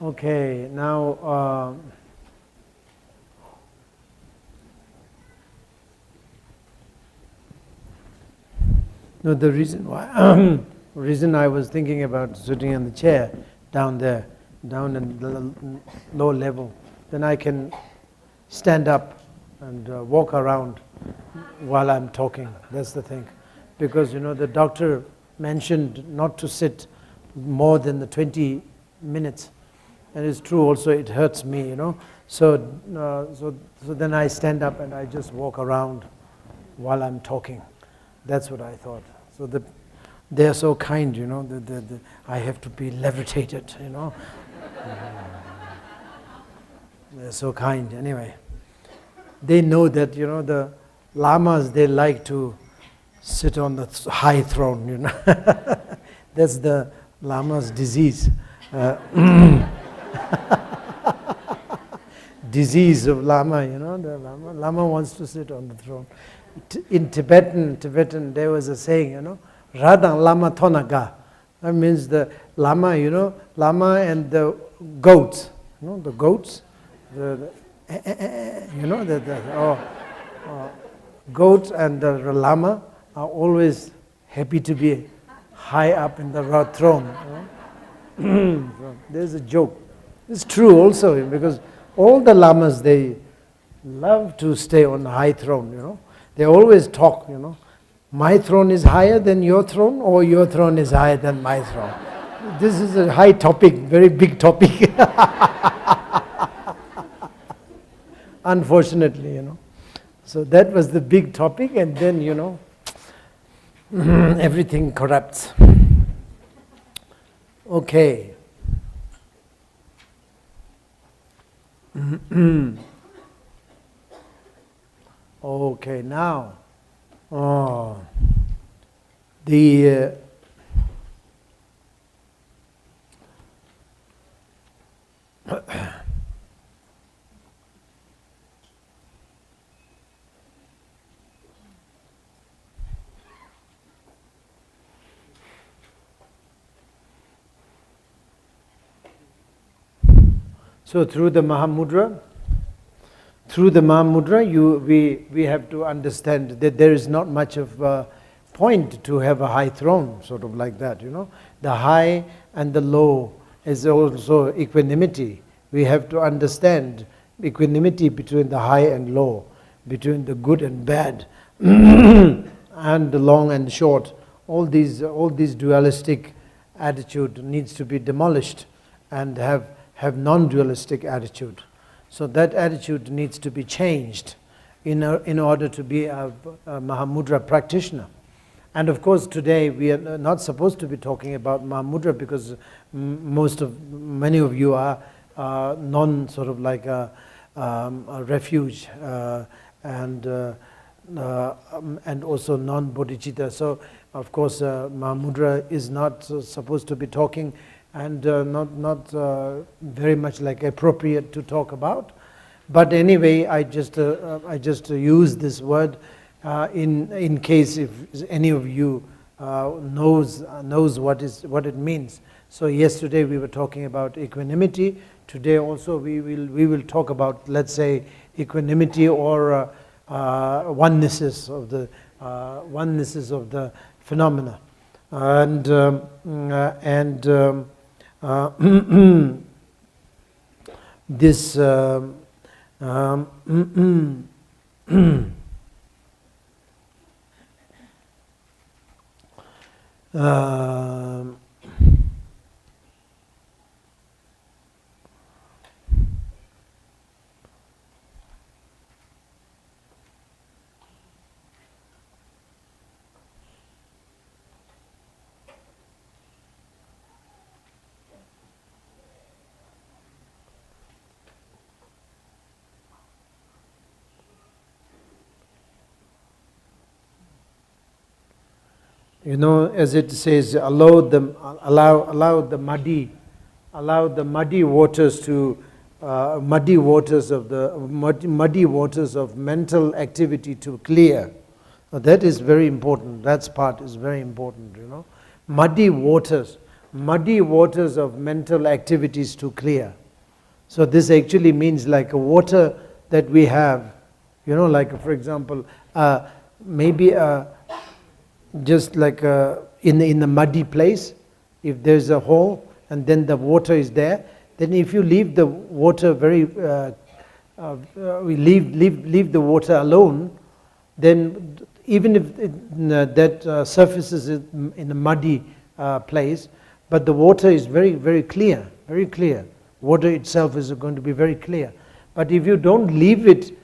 Okay, now no, the reason why reason I was thinking about sitting in the chair down there, down in the low level, then I can stand up and walk around while I'm talking. That's the thing, because the doctor mentioned not to sit more than the 20 minutes. And it's true also, it hurts me, So then I stand up and I just walk around while I'm talking. That's what I thought. So they're so kind, I have to be levitated, They're so kind. Anyway, they know that, the lamas, they like to sit on the high throne, That's the lama's disease. Disease of lama, the lama wants to sit on the throne. In Tibetan, there was a saying, Radha lama tonaga. That means the lama, lama and the goats, the goats, goats and the lama are always happy to be high up in the throne. So there's a joke. It's true also, because all the lamas, they love to stay on the high throne, They always talk, My throne is higher than your throne, or your throne is higher than my throne. This is a high topic, very big topic. Unfortunately, So that was the big topic, and then, everything corrupts. Okay. Okay, now, the so through the Mahamudra, we have to understand that there is not much of a point to have a high throne, sort of like that, The high and the low is also equanimity. We have to understand equanimity between the high and low, between the good and bad, and the long and short. All these dualistic attitude needs to be demolished and have non-dualistic attitude. So that attitude needs to be changed in order to be a Mahamudra practitioner. And of course today we are not supposed to be talking about Mahamudra, because many of you are sort of like a refuge and also non-bodhicitta. So of course Mahamudra is not supposed to be talking, and not very much like appropriate to talk about. But anyway, I just use this word in case if any of you knows what it means. So yesterday we were talking about equanimity. Today also we will talk about, let's say, equanimity or onenesses of the phenomena, and this as it says, allow the muddy waters of mental activity to clear. That is very important. That part is very important. Muddy waters. muddy waters of mental activities to clear. So this actually means like a water that we have, like for example, maybe just like in a muddy place, if there's a hole and then the water is there, then if you leave the water we leave the water alone, then even if that surface is in a muddy place, but the water is very, very clear, very clear. Water itself is going to be very clear. But if you don't leave it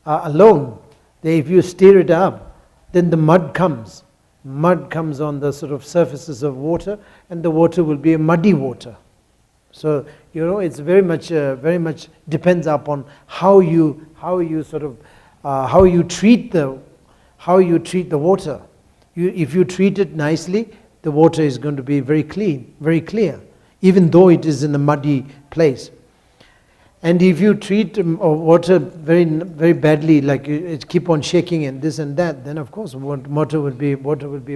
alone, if you stir it up, then the mud comes. Mud comes on the sort of surfaces of water, and the water will be a muddy water. So it's very much depends upon how you treat the water. If you treat it nicely, the water is going to be very clean, very clear, even though it is in a muddy place. And if you treat water very, very badly, like it keep on shaking and this and that, then of course water will be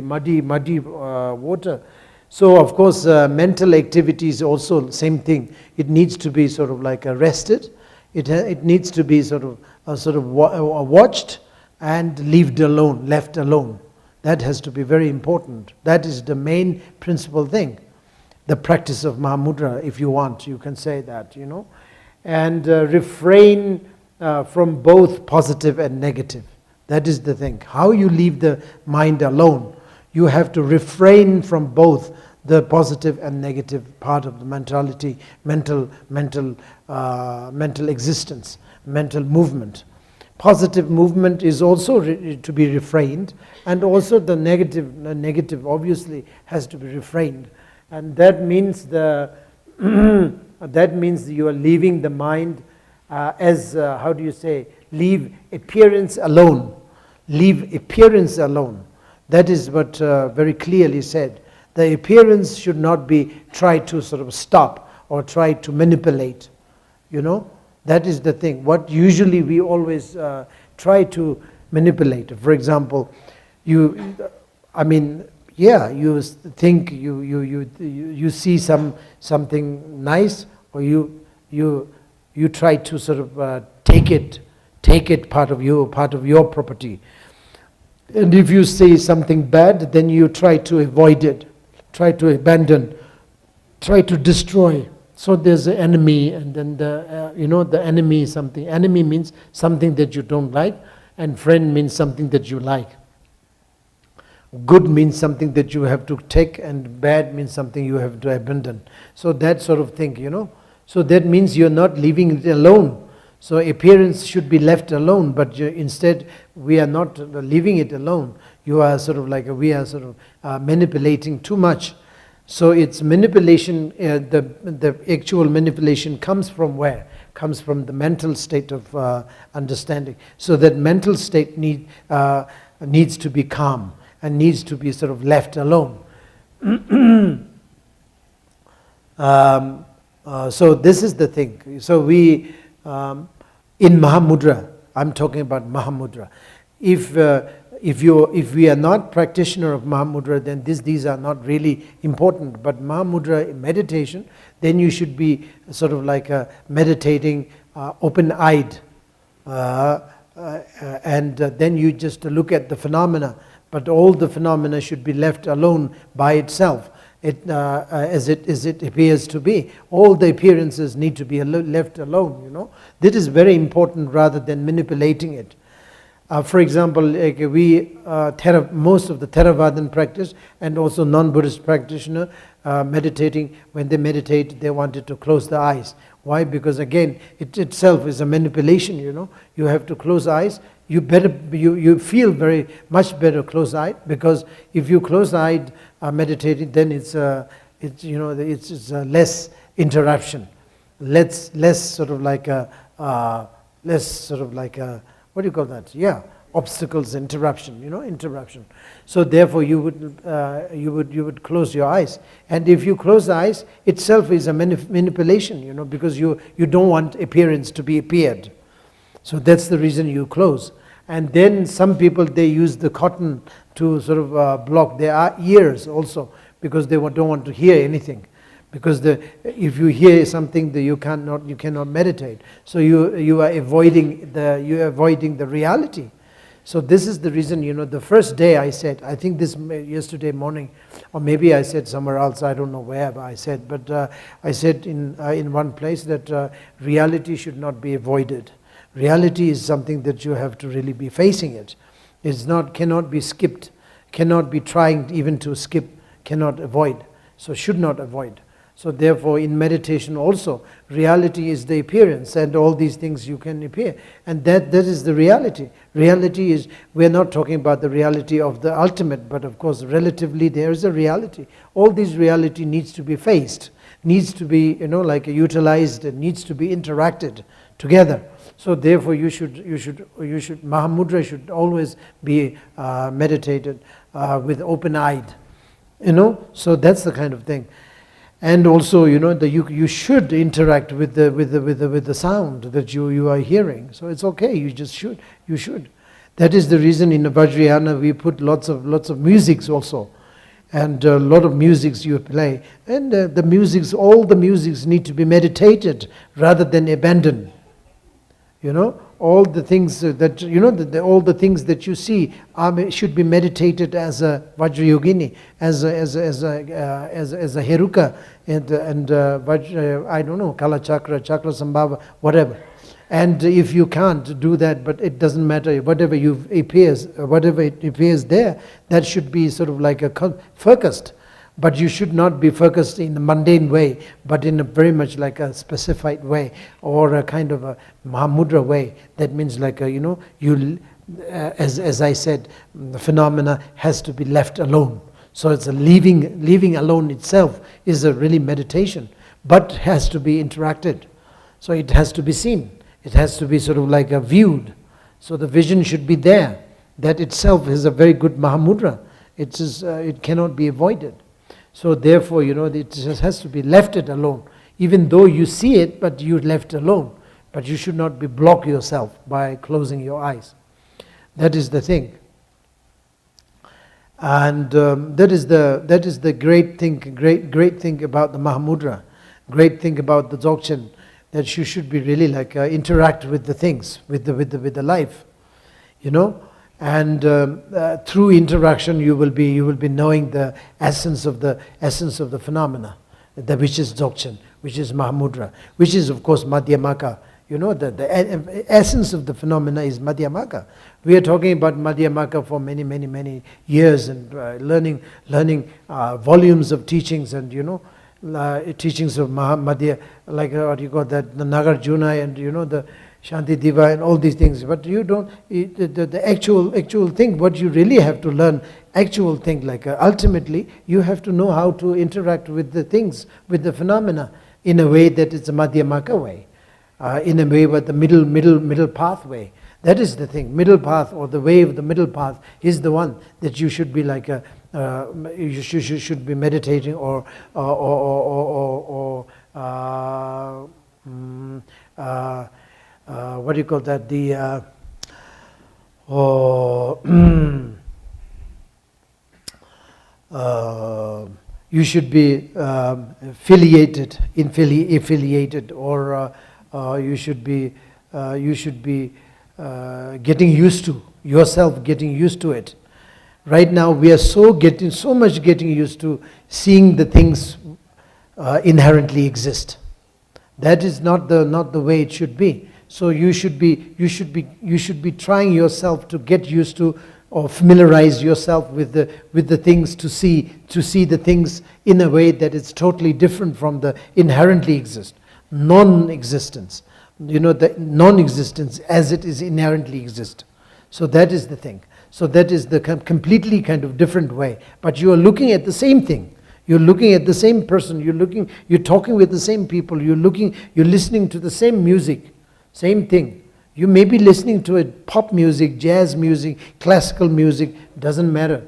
muddy water. So of course mental activity is also same thing. It needs to be sort of like arrested. It needs to be sort of watched and left alone. That has to be very important. That is the main principal thing. The practice of Mahamudra, if you want, you can say that, And refrain from both positive and negative. That is the thing. How you leave the mind alone. You have to refrain from both the positive and negative part of the mental existence, mental movement. Positive movement is also to be refrained, and also the negative obviously has to be refrained, and that means that means you are leaving the mind leave appearance alone. Leave appearance alone. That is what very clearly said. The appearance should not be tried to sort of stop or try to manipulate. That is the thing. What usually we always try to manipulate. For example, you think you see something nice, or you try to sort of take it part of your property. And if you see something bad, then you try to avoid it, try to abandon, try to destroy. So there's an enemy, and then the enemy is something. Enemy means something that you don't like, and friend means something that you like. Good means something that you have to take, and bad means something you have to abandon. So that sort of thing, So that means you're not leaving it alone. So appearance should be left alone, but instead we are not leaving it alone. We are sort of manipulating too much. So it's manipulation, the actual manipulation comes from where? Comes from the mental state of understanding. So that mental state needs to be calm and needs to be sort of left alone. So this is the thing. So we, in Mahamudra, I'm talking about Mahamudra. If we are not practitioner of Mahamudra, then these are not really important. But Mahamudra meditation, then you should be sort of like meditating open-eyed, and then you just look at the phenomena. But all the phenomena should be left alone by itself, as it appears to be. All the appearances need to be left alone. This is very important rather than manipulating it. For example, like most of the Theravadan practice and also non-Buddhist practitioner meditating, when they meditate, they wanted to close the eyes. Why? Because again, it itself is a manipulation. You have to close eyes. You feel very much better close-eyed, because if you close-eyed meditating, then it's less interruption, less sort of like what do you call that? Yeah, obstacles, interruption. Interruption. So therefore, you would close your eyes, and if you close the eyes, itself is a manipulation. Because you don't want appearance to be appeared. So that's the reason you close. And then some people, they use the cotton to sort of block their ears also, because they don't want to hear anything. Because if you hear something, that you cannot meditate. So you are avoiding the reality. So this is the reason, the first day I said, I think this yesterday morning, or maybe I said somewhere else, I don't know where I said, but I said in one place that reality should not be avoided. Reality is something that you have to really be facing it. Cannot be skipped, cannot be trying even to skip, cannot avoid. So should not avoid. So therefore in meditation also, reality is the appearance, and all these things you can appear. And that is the reality. Reality is, we're not talking about the reality of the ultimate, but of course relatively there is a reality. All this reality needs to be faced, needs to be utilized, and needs to be interacted together. So therefore Mahamudra should always be meditated with open-eyed. So that's the kind of thing. And also, you should interact with the sound that you are hearing. So it's okay. You just should. You should. That is the reason in the Vajrayana we put lots of musics also, and a lot of musics you play. And all the musics need to be meditated rather than abandoned. All the things that all the things that you see should be meditated as a Vajrayogini, as a Heruka, and I don't know, Kala Chakra, Chakra Sambhava, whatever. And if you can't do that, but it doesn't matter, whatever it appears there, that should be sort of like focused. But you should not be focused in a mundane way, but in a very much like a specified way, or a kind of a Mahamudra way. That means like as I said, the phenomena has to be left alone. So it's a leaving alone itself is a really meditation, but has to be interacted. So it has to be seen. It has to be sort of like viewed. So the vision should be there. That itself is a very good Mahamudra. It cannot be avoided. So therefore, it just has to be left alone. Even though you see it, but you left alone. But you should not block yourself by closing your eyes. That is the thing. And that is the great thing about the Mahamudra. Great thing about the Dzogchen, that you should be really like interact with the things, with the life, And through interaction, you will be knowing the essence of the phenomena, which is Dzogchen, which is Mahamudra, which is of course Madhyamaka. The essence of the phenomena is Madhyamaka. We are talking about Madhyamaka for many years, and learning volumes of teachings, and teachings of Madhya, like what you call that, the Nagarjuna, and the Shanti Diva and all these things. But you don't, the actual thing, what you really have to learn, actual thing, like ultimately you have to know how to interact with the things, with the phenomena, in a way that it's a Madhyamaka way, in a way with the middle pathway. That is the thing. Middle path, or the way of the middle path, is the one that you should be like you should be meditating, or what do you call that? You should be affiliated, or you should be getting used to yourself, getting used to it. Right now we are so much getting used to seeing the things inherently exist. That is not the way it should be. So you should be trying yourself to get used to, or familiarize yourself with the things, to see the things in a way that it's totally different from the inherently exist, non-existence. The non-existence as it is inherently exist. So that is the thing. So that is the completely kind of different way. But you are looking at the same thing. You're looking at the same person. You're talking with the same people. You're listening to the same music. Same thing. You may be listening to pop music, jazz music, classical music, doesn't matter.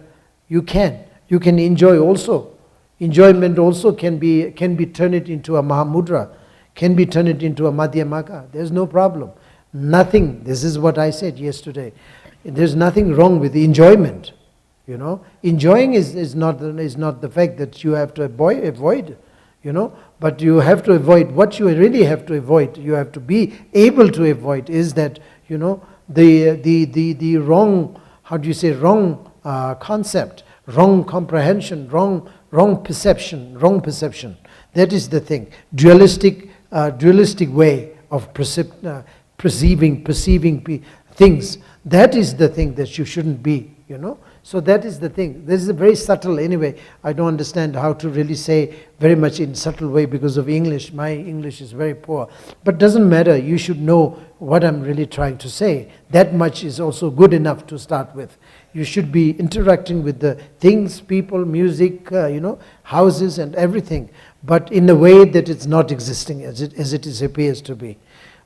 You can enjoy also. Enjoyment also can be turned into a Mahamudra, can be turned into a Madhyamaka. There's no problem. Nothing, this is what I said yesterday. There's nothing wrong with the enjoyment. You know, enjoying is not the fact that you have to avoid, you know, but you have to avoid. What you really have to avoid, you have to be able to avoid, is that, you know, the wrong, how do you say, wrong concept, wrong comprehension, wrong perception. That is the thing. Dualistic way of perceiving things. That is the thing that you shouldn't be, you know. So that is the thing. This is a very subtle, anyway. I don't understand how to really say very much in subtle way because of English. My English is very poor. But doesn't matter. You should know what I'm really trying to say. That much is also good enough to start with. You should be interacting with the things, people, music, you know, houses and everything, but in a way that it's not existing as it appears to be.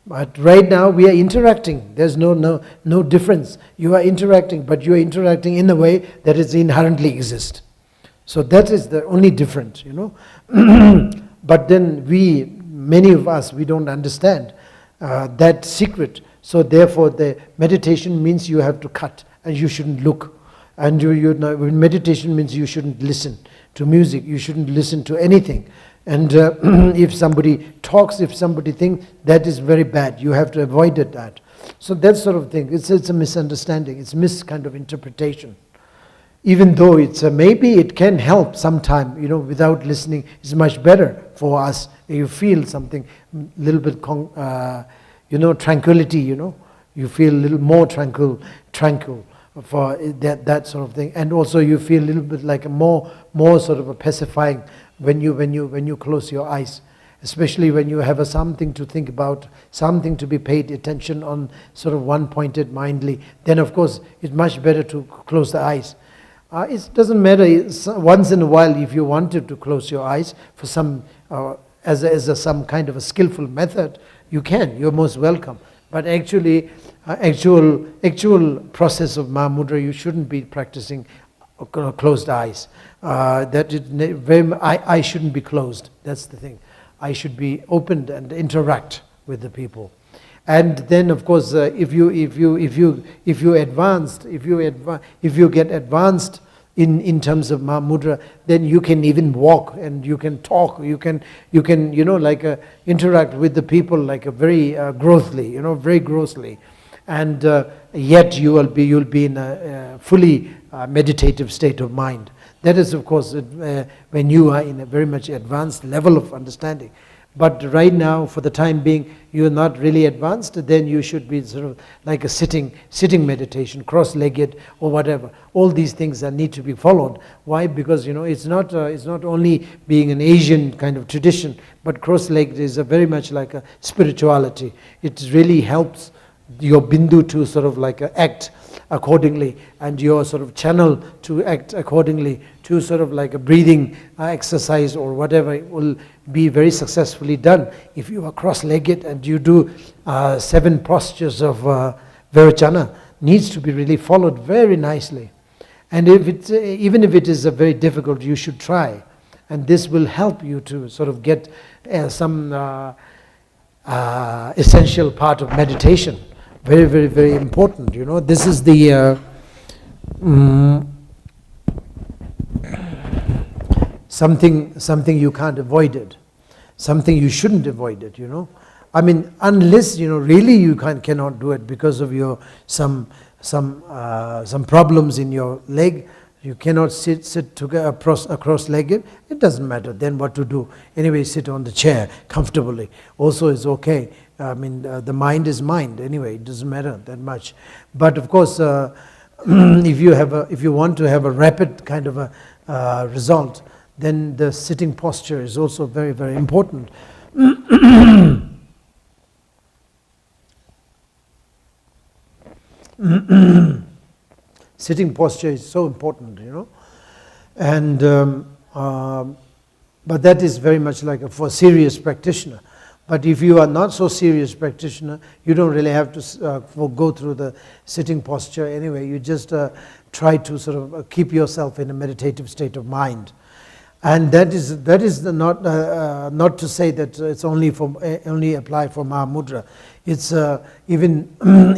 But right now we are interacting. There's no difference. You are interacting, but you are interacting in a way that it inherently exists. So that is the only difference, you know. But then many of us, we don't understand that secret. So therefore the meditation means you have to cut and you shouldn't look. And meditation means you shouldn't listen to music. You shouldn't listen to anything. And if somebody talks, if somebody thinks, that is very bad. You have to avoid that. So that sort of thing, it's a misunderstanding. It's kind of interpretation. Even though it's maybe it can help sometime, you know, without listening, it's much better for us. You feel something, a little bit, you know, tranquility, you know. You feel a little more tranquil for that sort of thing. And also you feel a little bit like a more sort of a pacifying when you close your eyes, especially when you have something to think about, something to be paid attention on, sort of one pointed mindly, then of course it's much better to close the eyes. It doesn't matter, once in a while if you wanted to close your eyes for some, as some kind of a skillful method, you can, you're most welcome. But actually, actual process of Mahamudra, you shouldn't be practicing closed eyes. I shouldn't be closed. That's the thing. I should be opened and interact with the people. And then, of course, if you get advanced in terms of Mahamudra, then you can even walk and you can talk. You can you know, like interact with the people like a very grossly, you know, very grossly. And yet you'll be in a fully meditative state of mind. That is, of course, when you are in a very much advanced level of understanding. But right now, for the time being, you are not really advanced. Then you should be sort of like a sitting meditation, cross-legged or whatever. All these things that need to be followed. Why? Because, you know, it's not only being an Asian kind of tradition, but cross-legged is very much like a spirituality. It really helps your bindu to sort of like act accordingly, and your sort of channel to act accordingly, to sort of like a breathing exercise or whatever will be very successfully done. If you are cross-legged and you do 7 postures of Virachana, needs to be really followed very nicely. And if even if it is very difficult, you should try. And this will help you to sort of get some essential part of meditation. Very, very, very important, you know. This is the something you can't avoid it, something you shouldn't avoid it, you know. I mean, unless, you know, really you cannot do it because of your some problems in your leg. You cannot sit together cross-legged. It doesn't matter then what to do. Anyway, sit on the chair comfortably. Also, is okay. I mean, the mind is mind. Anyway, it doesn't matter that much. But of course, if you want to have a rapid kind of a result, then the sitting posture is also very, very important. Sitting posture is so important, you know, and but that is very much like for a serious practitioner. But if you are not so serious practitioner, you don't really have to go through the sitting posture anyway. You just try to sort of keep yourself in a meditative state of mind. And that is not to say that it's only apply for Mahamudra. It's even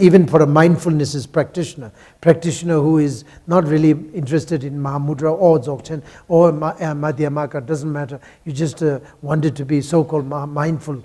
even for a mindfulness practitioner who is not really interested in Mahamudra or Dzogchen or Madhyamaka, doesn't matter. You just wanted to be so-called mindful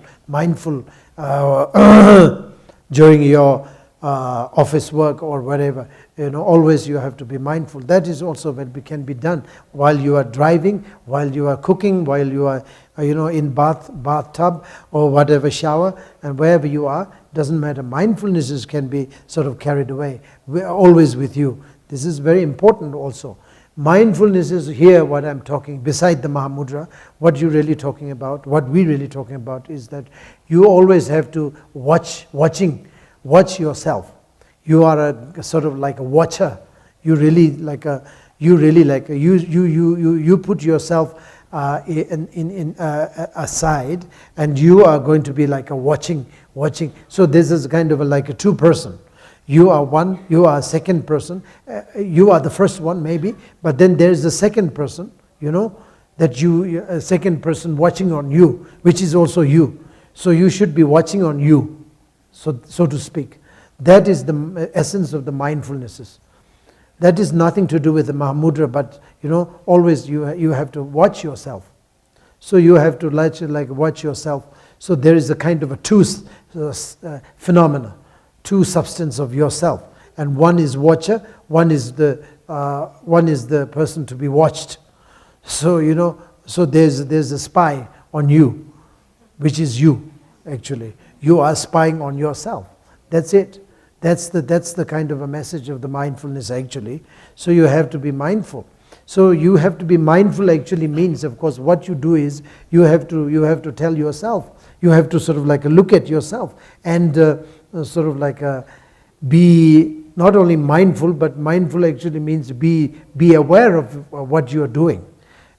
during your office work or whatever. Always you have to be mindful. That is also what can be done while you are driving, while you are cooking, while you are in bathtub or whatever, shower, and wherever you are, doesn't matter. Mindfulnesses can be sort of carried away. We're always with you. This is very important also. Mindfulness is here what I'm talking, beside the Mahamudra, what you're really talking about, what we're really talking about is that you always have to watch yourself. You are a sort of like a watcher. You put yourself aside, and you are going to be like a watching. So this is kind of like a two-person. You are one, you are a second person, you are the first one maybe, but then there is a second person, that a second person watching on you, which is also you. So you should be watching on you, so to speak. That is the essence of the mindfulnesses. That is nothing to do with the Mahamudra, but always you have to watch yourself. So you have to like watch yourself. So there is a kind of a two phenomena, two substance of yourself, and one is watcher, one is the person to be watched. So so there's a spy on you, which is you actually. You are spying on yourself. That's it. That's the kind of a message of the mindfulness actually. So you have to be mindful. So you have to be mindful actually means, of course, what you do is you have to tell yourself. You have to sort of like look at yourself and sort of like be not only mindful, but mindful actually means be aware of what you are doing,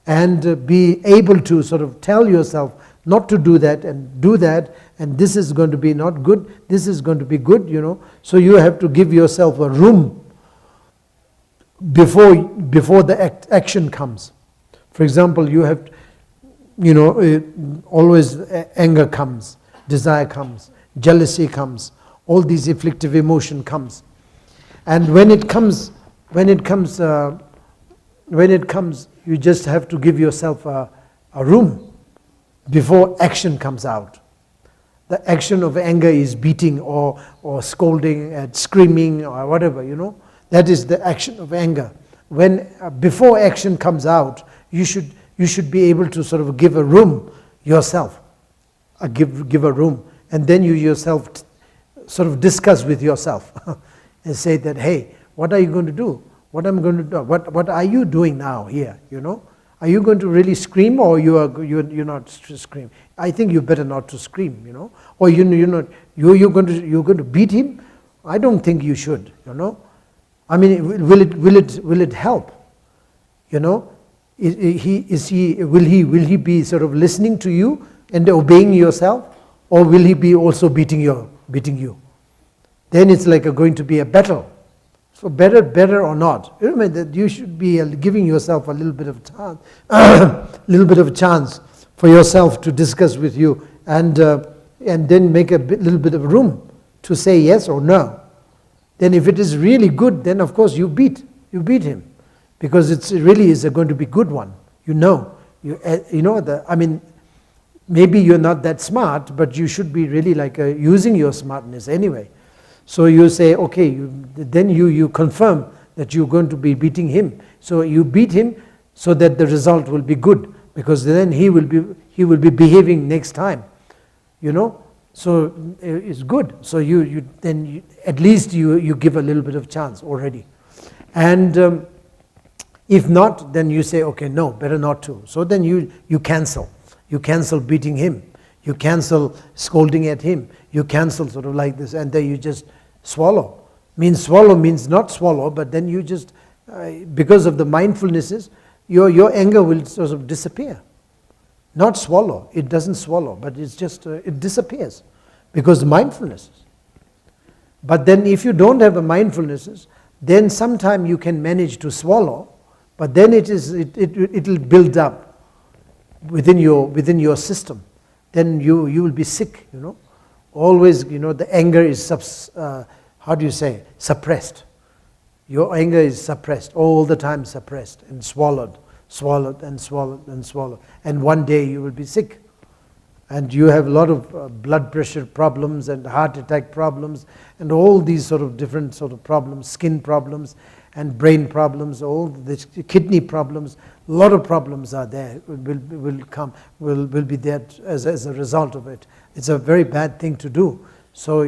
and be able to sort of tell yourself not to do that and do that, and this is going to be not good, this is going to be good, So you have to give yourself a room before the action comes. For example, you have, always anger comes, desire comes, jealousy comes, all these afflictive emotion comes. And when it comes, you just have to give yourself a room before action comes out. The action of anger is beating or scolding and screaming or whatever, That is the action of anger. When before action comes out, you should be able to sort of give a room yourself, give a room, and then you yourself sort of discuss with yourself and say that, hey, what are you going to do? What am I going to do? What are you doing now here? Are you going to really scream, or you're not scream? I think you better not to scream, Or you're going to beat him? I don't think you should, I mean, will it help? Will he be sort of listening to you and obeying yourself, or will he be also beating you? Then it's like going to be a battle. So better or not, remember that you should be giving yourself a little bit of time, a chance for yourself to discuss with you, and then make a little bit of room to say yes or no. Then if it is really good, then of course you beat him, because it really is going to be good one. I mean, maybe you're not that smart, but you should be really like using your smartness anyway. So you say, okay, then you confirm that you're going to be beating him. So you beat him so that the result will be good, because then he will be behaving next time, So it's good. So at least you give a little bit of chance already, and if not, then you say, okay, no, better not to. So then you cancel beating him, you cancel scolding at him, you cancel sort of like this, and then you just swallow means not swallow, but then you just because of the mindfulnesses, your anger will sort of disappear. Not swallow, it doesn't swallow, but it's just it disappears because mindfulness. But then if you don't have a mindfulnesses, then sometime you can manage to swallow, but then it will build up. within your system, then you will be sick, Always, the anger is suppressed. Your anger is suppressed, all the time suppressed and swallowed and swallowed and swallowed. And one day you will be sick. And you have a lot of blood pressure problems and heart attack problems and all these sort of different sort of problems, skin problems and brain problems, all the kidney problems. A lot of problems are there, will be there as a result of it. It's a very bad thing to do. So,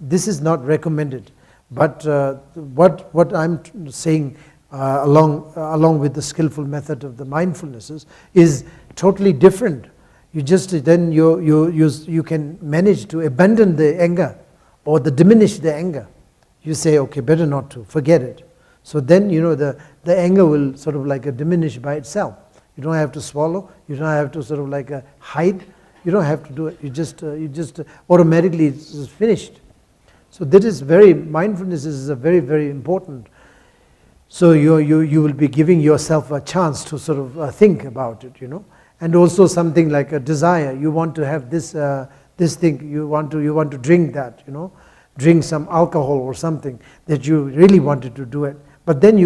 this is not recommended. But what I'm saying along with the skillful method of the mindfulnesses is totally different. You can manage to abandon the anger or diminish the anger. You say, okay, better not to, forget it. So then, the anger will sort of like diminish by itself. You don't have to swallow. You don't have to sort of like hide. You don't have to do it. You just automatically it's finished. So that is mindfulness is a very, very important. So you will be giving yourself a chance to sort of think about it, And also something like a desire. You want to have this thing. You want to drink that, Drink some alcohol or something that you really wanted to do it. But then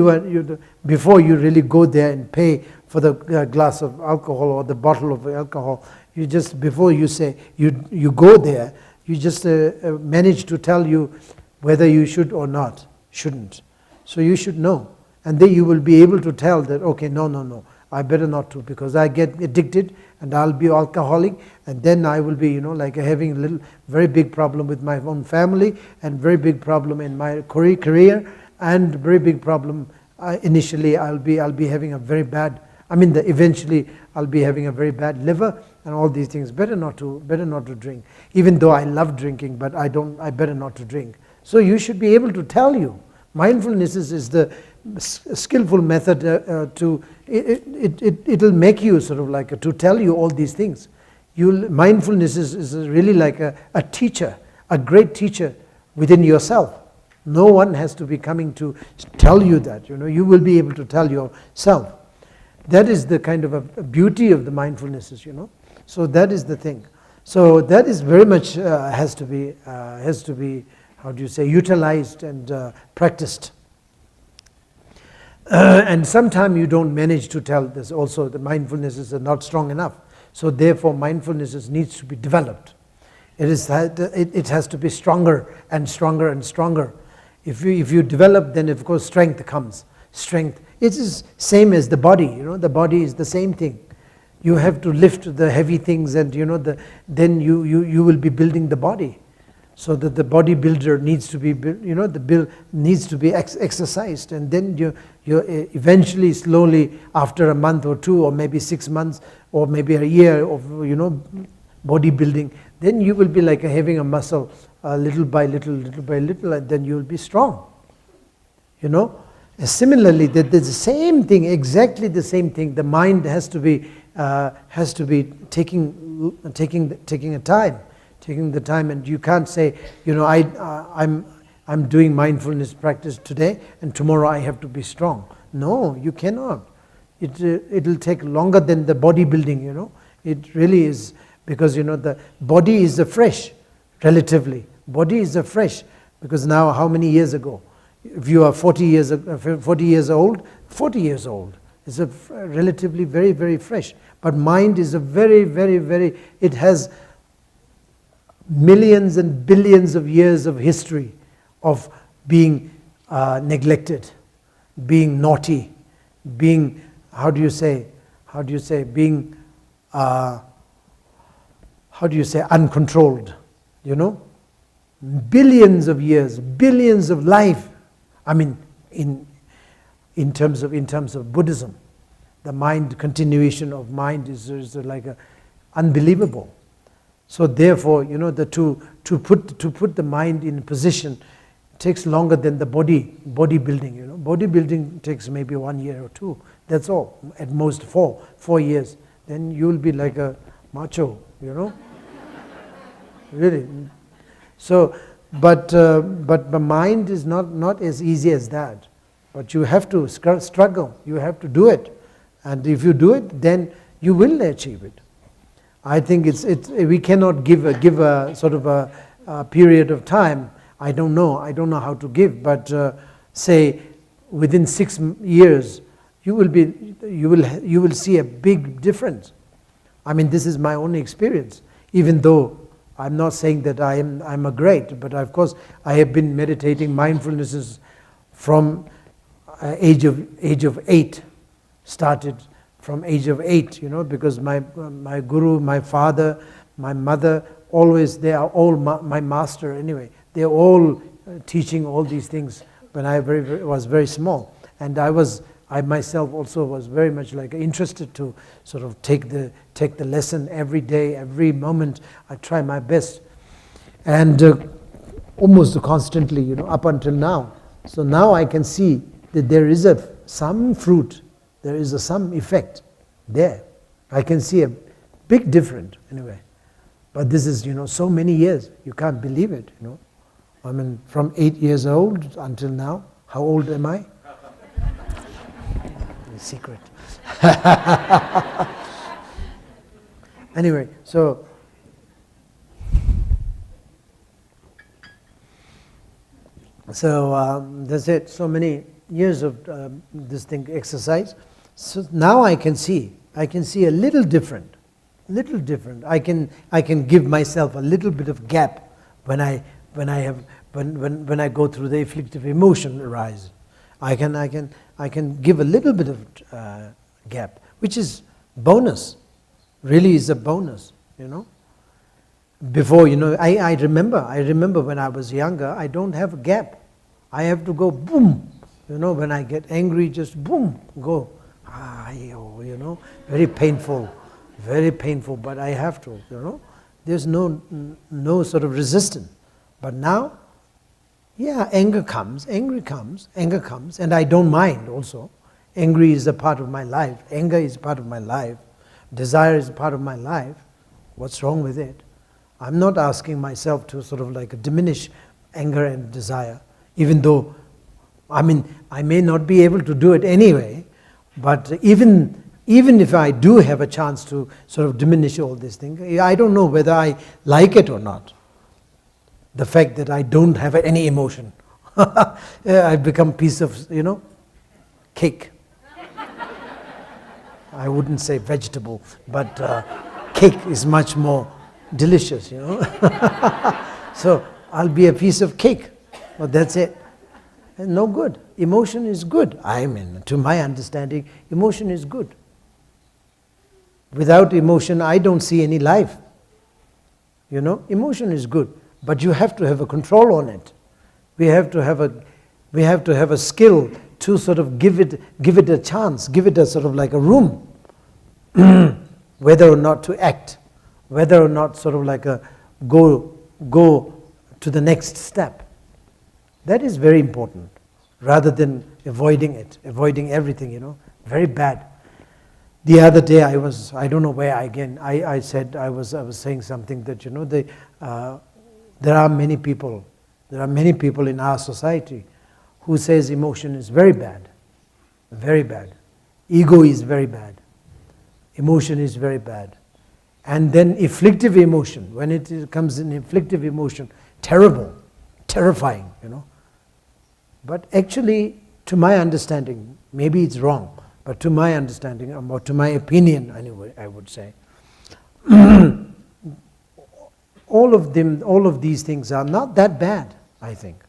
before you really go there and pay for the glass of alcohol or the bottle of alcohol, before you say you go there, you just manage to tell you whether you should or shouldn't. So you should know. And then you will be able to tell that, okay, no, I better not to, because I get addicted and I'll be alcoholic, and then I will be, like having a very big problem with my own family, and very big problem in my career, and very big problem initially I'll be having a very bad, eventually I'll be having a very bad liver and all these things. Better not to drink. Even though I love drinking, but I better not to drink. So you should be able to tell you. Mindfulness is the skillful method it'll make you sort of like to tell you all these things. Mindfulness is really like a teacher, a great teacher within yourself. No one has to be coming to tell you that, you will be able to tell yourself. That is the kind of a beauty of the mindfulnesses, So that is the thing. So that is very much has to be utilized and practiced. And sometimes you don't manage to tell this also, the mindfulnesses are not strong enough. So therefore mindfulnesses needs to be developed. It has to be stronger and stronger and stronger. If you develop, then of course strength comes. Strength. It is same as the body, the body is the same thing. You have to lift the heavy things, and then you will be building the body. So that the bodybuilder needs to be, needs to be exercised, and then you eventually, slowly, after a month or two, or maybe 6 months, or maybe a year of bodybuilding, then you will be like having a muscle, little by little, and then you will be strong. And similarly, that the same thing, exactly the same thing. The mind has to be taking a time. Taking the time, and you can't say, I'm doing mindfulness practice today, and tomorrow I have to be strong. No, you cannot. It'll take longer than the bodybuilding. It really is, because the body is fresh, relatively. Body is fresh, because now how many years ago? If you are 40 years old, 40 years old. It's relatively very, very fresh. But mind is a very, very, very. It has millions and billions of years of history of being neglected, being naughty, being being uncontrolled, billions of years, billions of life. In terms of Buddhism, the continuation of mind is like unbelievable. So therefore, to put the mind in a position takes longer than the bodybuilding. Bodybuilding takes maybe 1 year or 2. That's all. At most 4 years. Then you will be like a macho. Really. So, but the mind is not as easy as that. But you have to struggle. You have to do it, and if you do it, then you will achieve it. I think we cannot give a sort of a period of time. I don't know how to give, but say within 6 years you will see a big difference. I mean, this is my own experience, even though I'm not saying that I'm a great, but of course I have been meditating mindfulnesses from age of 8. Started from age of 8, because my guru, my father, my mother, always, they are all my master anyway. They're all teaching all these things when I was very small, and I myself also was very much like interested to sort of take the lesson every day, every moment. I try my best, and almost constantly, up until now. So now I can see that there is some fruit, there is some effect there. I can see a big difference anyway. But this is, so many years. You can't believe it, I mean, from 8 years old until now. How old am I? Secret. Anyway, so that's it. So many years of this thing exercise. So now I can see a little different. I can give myself a little bit of gap when I go through the afflictive emotion arise. I can give a little bit of gap, which is bonus. Really is a bonus, Before, I remember when I was younger, I don't have a gap. I have to go boom. When I get angry, just boom, go. Very painful, but I have to, There's no sort of resistance. But now, yeah, anger comes, and I don't mind also. Angry is a part of my life. Anger is part of my life. Desire is a part of my life. What's wrong with it? I'm not asking myself to sort of like diminish anger and desire, even though, I may not be able to do it anyway, but even if I do have a chance to sort of diminish all these things, I don't know whether I like it or not. The fact that I don't have any emotion. I've become a piece of, cake. I wouldn't say vegetable, but cake is much more delicious, So I'll be a piece of cake. Well, that's it. And no good. Emotion is good. To my understanding, emotion is good. Without emotion, I don't see any life. Emotion is good. But you have to have a control on it. We have to have a skill to sort of give it a chance, give it a sort of like a room, whether or not to act, whether or not sort of like a go to the next step. That is very important, rather than avoiding everything. Very bad. The other day I don't know where I said I was saying something that there are many people in our society who says emotion is very bad. Ego is very bad. Emotion is very bad. And then afflictive emotion, when it comes in afflictive emotion, terrible, terrifying, But actually, to my understanding, maybe it's wrong, but to my understanding, or to my opinion anyway, I would say, all of these things are not that bad, I think.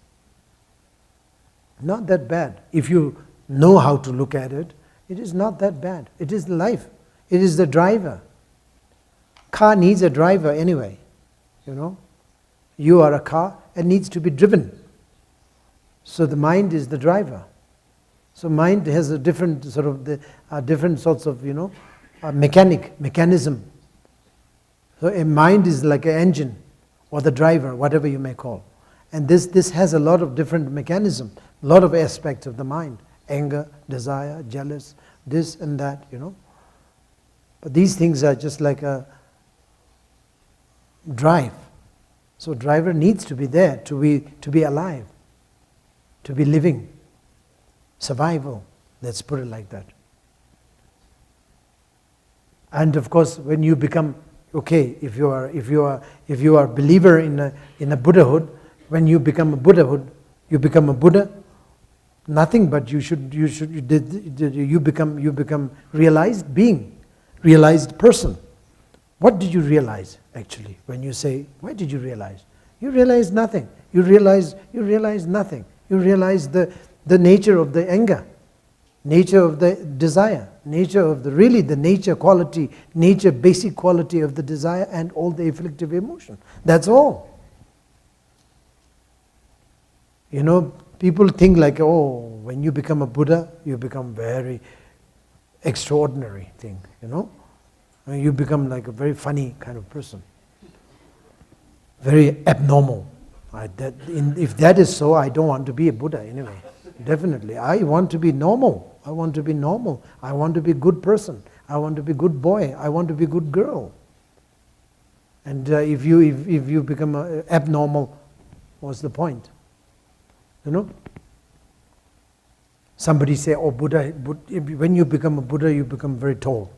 Not that bad. If you know how to look at it, it is not that bad. It is life. It is the driver. Car needs a driver anyway, You are a car and needs to be driven. So the mind is the driver. So mind has a different sort of different sorts of mechanism. So a mind is like an engine or the driver, whatever you may call. And this has a lot of different mechanism, a lot of aspects of the mind. Anger, desire, jealous, this and that, But these things are just like a drive. So driver needs to be there to be alive, to be living. Survival, let's put it like that. And of course, when you become, okay, if you are a believer in a Buddhahood, when you become a Buddhahood, you become a Buddha. Nothing but you become realized being, realized person. What did you realize actually when you say, what did you realize? You realize nothing. You realize nothing. You realize the nature of the anger, nature of the desire, nature of the nature quality, basic quality of the desire and all the afflictive emotion. That's all. People think like, oh, when you become a Buddha, you become very extraordinary thing, You become like a very funny kind of person. Very abnormal. If that is so, I don't want to be a Buddha anyway. Definitely. I want to be normal. I want to be normal. I want to be a good person. I want to be a good boy. I want to be a good girl. And if you become abnormal, what's the point? Somebody say, oh, Buddha, when you become a Buddha, you become very tall.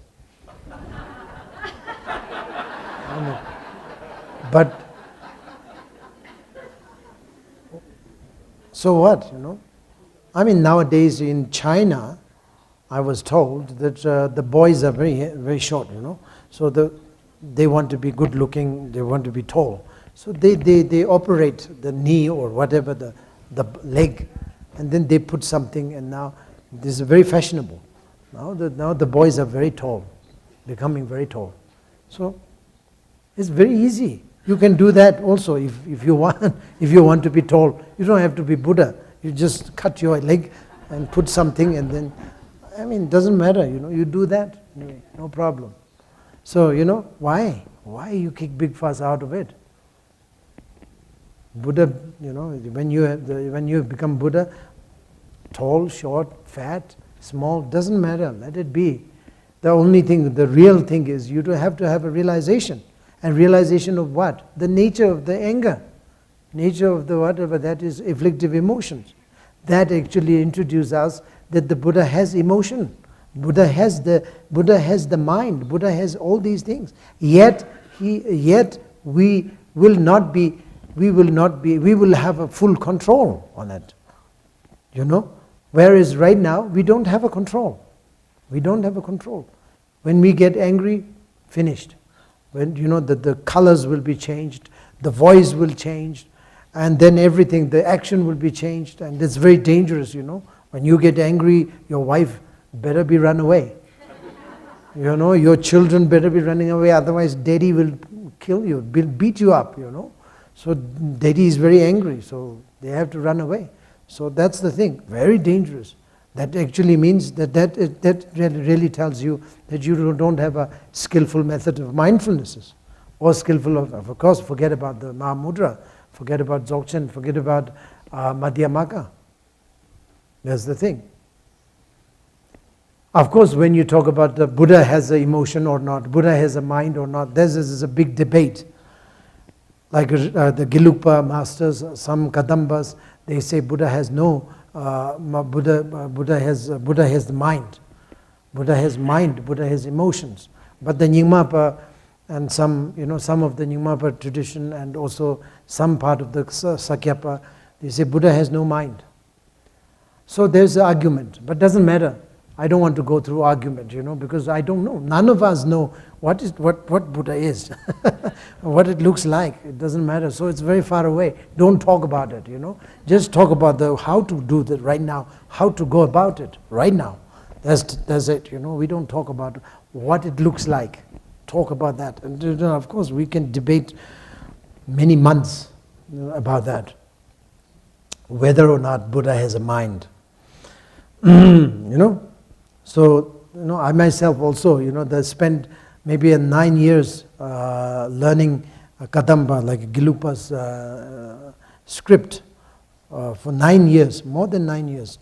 But so what, nowadays in China, I was told that the boys are very, very short, So they want to be good looking, they want to be tall. So they operate the knee or whatever, the leg, and then they put something, and now this is very fashionable. Now the boys are very tall, becoming very tall. So it's very easy. You can do that also if you want to be tall. You don't have to be Buddha. You just cut your leg and put something, and then, it doesn't matter, you do that anyway, no problem. So, why? Why you kick big fuss out of it? Buddha, when you become Buddha, tall, short, fat, small, doesn't matter, let it be. The only thing, the real thing is you have to have a realization. And realization of what? The nature of the anger, nature of the whatever that is afflictive emotions. That actually introduces us that the Buddha has emotion. Buddha has the mind. Buddha has all these things. Yet we will have a full control on it. Whereas right now we don't have a control. We don't have a control. When we get angry, finished. When the colors will be changed, the voice will change, and then everything, the action will be changed, and it's very dangerous, When you get angry, your wife better be run away. Your children better be running away, otherwise daddy will kill you, will beat you up, So daddy is very angry, so they have to run away. So that's the thing, very dangerous. That actually means that really tells you that you don't have a skillful method of mindfulness, or skillful of course, forget about the Mahamudra, forget about Dzogchen, forget about Madhyamaka. That's the thing. Of course, when you talk about the Buddha has an emotion or not, Buddha has a mind or not, this is a big debate. Like the Gyalwang masters, some Kadambas, they say Buddha has no. Buddha has the mind. Buddha has mind. Buddha has emotions. But the Nyingmapa and some of the Nyingmapa tradition and also some part of the Sakyapa, they say Buddha has no mind. So there's an argument, but doesn't matter. I don't want to go through argument, because I don't know. None of us know what Buddha is, what it looks like. It doesn't matter. So it's very far away. Don't talk about it, Just talk about how to do that right now, how to go about it right now. That's it, We don't talk about what it looks like. Talk about that. And of course, we can debate many months about that. Whether or not Buddha has a mind. So, I myself also, spent maybe 9 years learning Kadamba, like Gyalwang's script, for 9 years, more than 9 years,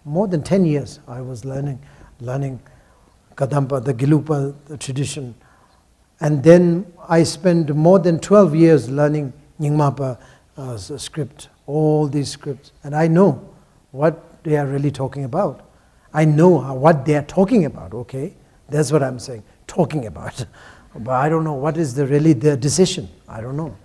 more than 10 years I was learning Kadamba, the Gyalwang tradition. And then I spent more than 12 years learning Nyingmapa script, all these scripts. And I know what they are really talking about. I know what they are talking about, okay? That's what I'm saying, talking about. But I don't know what is really the decision. I don't know.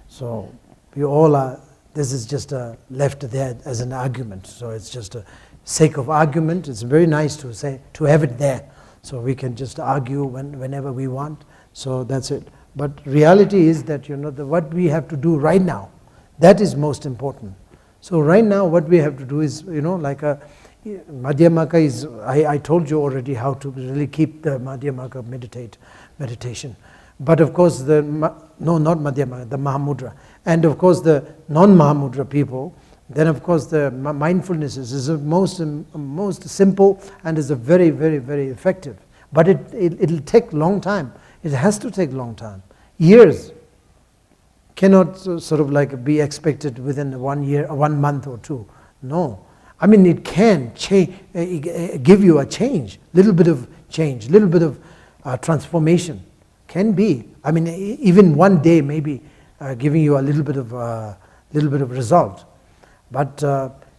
So we all are, this is just left there as an argument. So it's just a sake of argument. It's very nice to say, to have it there. So we can just argue whenever we want. So that's it. But reality is that, what we have to do right now, that is most important. So right now what we have to do is, like a Madhyamaka is, I told you already how to really keep the Madhyamaka meditation. But of course not Madhyamaka, the Mahamudra. And of course the non-Mahamudra people, then of course the mindfulness is the most simple and is a very, very, very effective. But it'll take long time. It has to take long time. Years cannot sort of like be expected within 1 year, 1 month or two. No. I mean, it can give you a change, little bit of change, little bit of transformation. Can be. I mean, even 1 day maybe giving you a little bit of result. But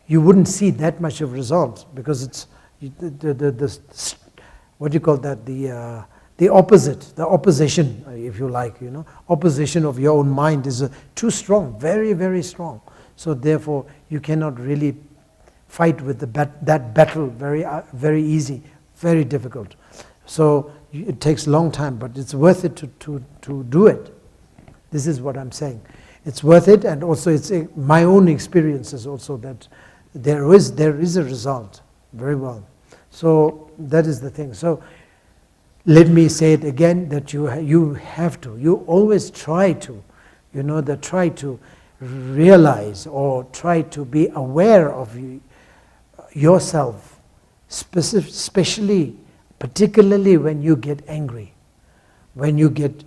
you wouldn't see that much of result because it's what do you call that? The opposition, if you like, opposition of your own mind is too strong, very, very strong. So therefore, you cannot really fight with that battle very easy, very difficult. So it takes a long time, but it's worth it to do it. This is what I'm saying. It's worth it, and also it's my own experiences also that there is a result. Very well. So that is the thing. So let me say it again, that you always try to, try to realize or try to be aware of yourself, particularly when you get angry, when you get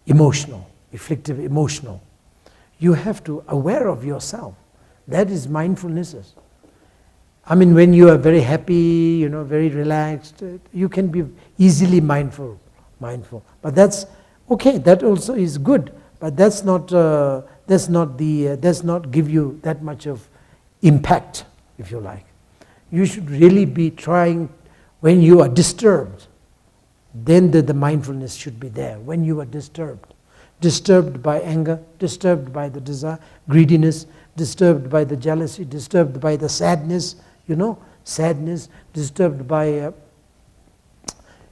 emotional, afflictive emotional. You have to aware of yourself. That is mindfulness. I mean, when you are very happy, very relaxed, you can be easily mindful. But that's okay. That also is good. But that's not give you that much of impact, if you like. You should really be trying when you are disturbed. Then the mindfulness should be there. When you are disturbed by anger, disturbed by the desire, greediness, disturbed by the jealousy, disturbed by the sadness. Sadness, disturbed by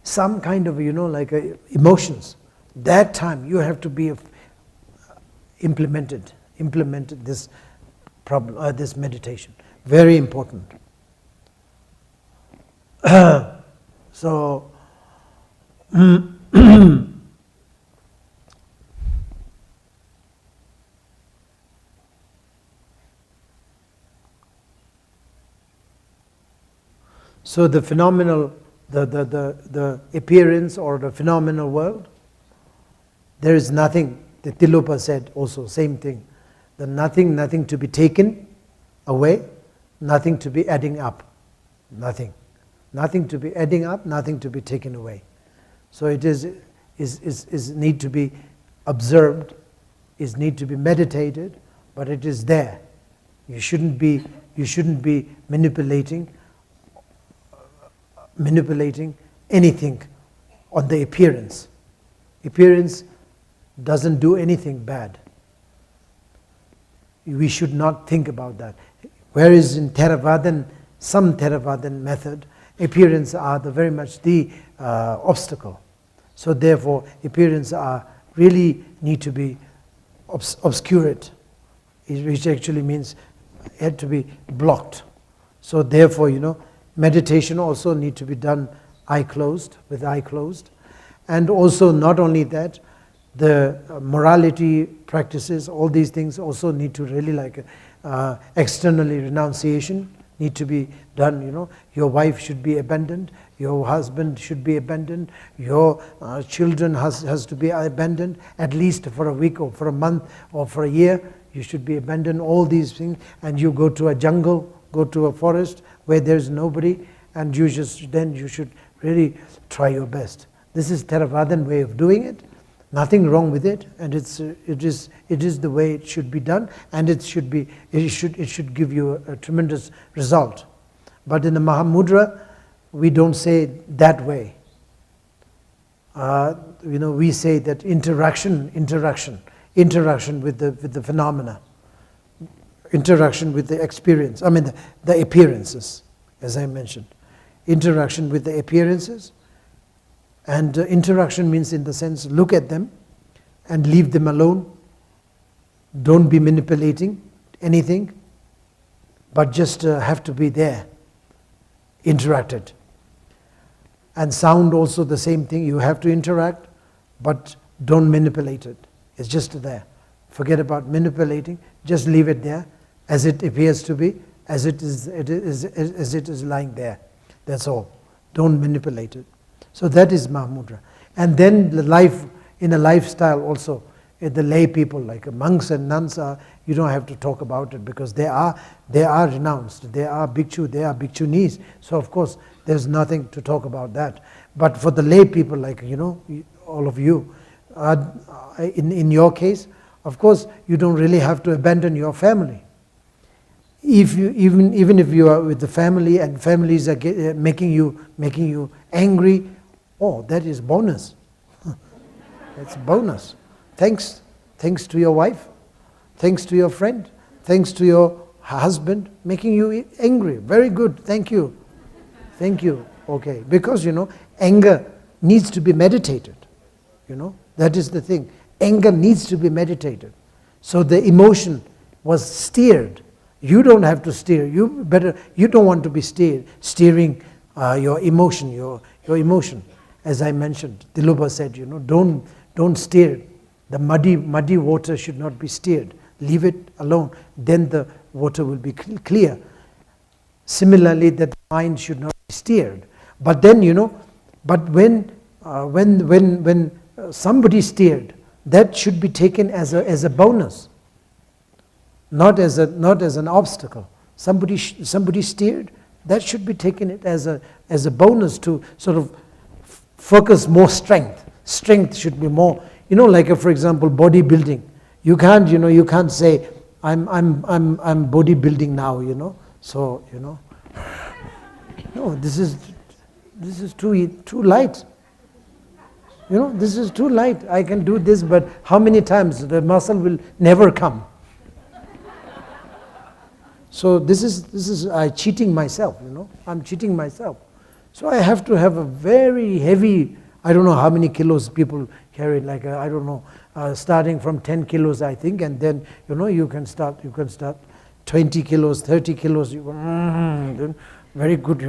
some kind of, emotions. That time you have to be implemented this problem, this meditation. Very important. So, so the phenomenal, the appearance or the phenomenal world, there is nothing. The Tilopa said also same thing. The nothing to be taken away, nothing to be adding up, nothing to be adding up, nothing to be taken away. So it is need to be observed, is need to be meditated, but it is there. You shouldn't be manipulating anything on the appearance. Appearance doesn't do anything bad. We should not think about that. Whereas in some Theravadan method, appearance are very much the obstacle. So therefore, appearance really need to be obscured, which actually means had to be blocked. So therefore, meditation also need to be done with eye closed. And also not only that, the morality practices, all these things also need to really externally renunciation need to be done. Your wife should be abandoned, your husband should be abandoned, your children has to be abandoned, at least for a week or for a month or for a year, you should be abandoned, all these things, and you go to a jungle, go to a forest where there's nobody, and you should really try your best. This is Theravadan way of doing it. Nothing wrong with it, and it is the way it should be done, and it should give you a tremendous result. But in the Mahamudra, we don't say that way. We say that interaction with the phenomena, interaction with the experience, the appearances, as I mentioned. Interaction with the appearances, and interaction means in the sense, look at them and leave them alone. Don't be manipulating anything, but just have to be there, interacted. And sound also the same thing, you have to interact, but don't manipulate it. It's just there. Forget about manipulating, just leave it there as it appears to be, as it is lying there. That's all. Don't manipulate it. So that is Mahamudra. And then the life, in a lifestyle also, the lay people like monks and nuns you don't have to talk about it, because they are renounced. They are bhikshu, they are bhikshunis. So of course there's nothing to talk about that. But for the lay people like all of you, in your case, of course you don't really have to abandon your family. If you even if you are with the family and families are making you angry, that is bonus. That's bonus. Thanks to your wife, thanks to your friend, thanks to your husband making you angry. Very good. Thank you. Okay, because anger needs to be meditated. That is the thing. Anger needs to be meditated. So the emotion was steered. You don't have to steer. You don't want to be steering your emotion, your emotion. As I mentioned, Diluba said, don't steer. The muddy water should not be steered. Leave it alone. Then the water will be clear. Similarly, that the mind should not be steered. But then, but when somebody steered, that should be taken as a bonus. Not as an obstacle. Somebody steered, that should be taken as a bonus to sort of focus more strength. Strength should be more, like for example bodybuilding. You can't say I'm bodybuilding now, So no, this is too light. This is too light. I can do this, but how many times the muscle will never come. So this is cheating myself, I'm cheating myself. So I have to have a very heavy, I don't know how many kilos people carry, like I don't know, starting from 10 kilos I think, and then you can start 20 kilos, 30 kilos, you go, then very good,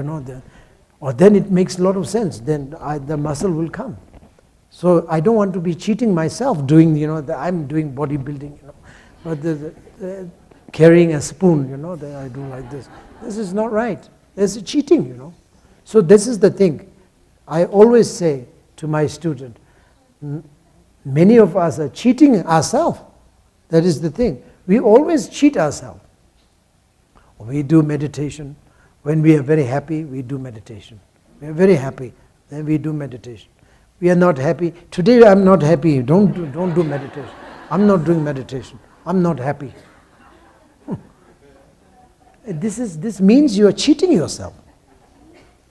or then it makes a lot of sense, then the muscle will come. So I don't want to be cheating myself doing, I'm doing bodybuilding, but carrying a spoon, that I do like this. This is not right. This is cheating, So this is the thing. I always say to my student, many of us are cheating ourselves. That is the thing. We always cheat ourselves. We do meditation. When we are very happy, we do meditation. We are very happy, then we do meditation. We are not happy. Today I'm not happy. Don't do meditation. I'm not doing meditation. I'm not happy. This means you are cheating yourself,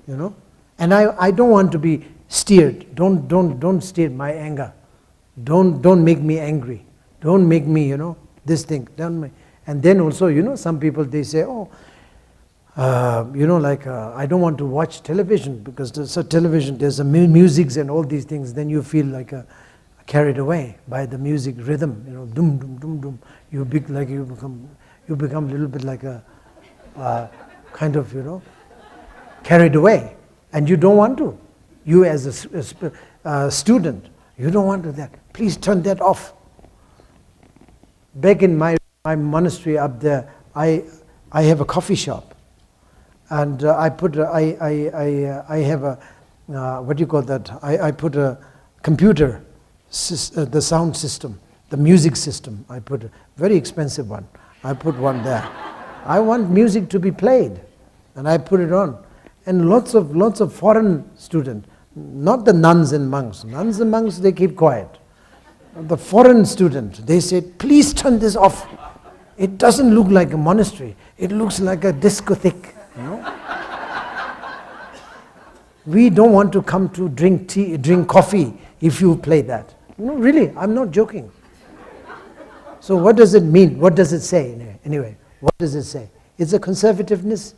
And I don't want to be steered. Don't steer my anger. Don't make me angry. Don't make me, this thing. And then also, some people they say, I don't want to watch television because there's a music and all these things. Then you feel like carried away by the music rhythm. Dum dum dum dum. You become a little bit like a kind of, carried away, and you don't want to. You as a student, you don't want to that. Please turn that off. Back in my monastery up there, I have a coffee shop, and I have a what do you call that? I put a computer, the sound system, the music system. I put a very expensive one. I put one there. I want music to be played, and I put it on. And lots of foreign students, not the nuns and monks. Nuns and monks, they keep quiet. The foreign student, they say, please turn this off. It doesn't look like a monastery. It looks like a discotheque. We don't want to come to drink tea, drink coffee if you play that. Really, I'm not joking. So what does it mean? What does it say? Anyway, what does it say? It's a conservativeness,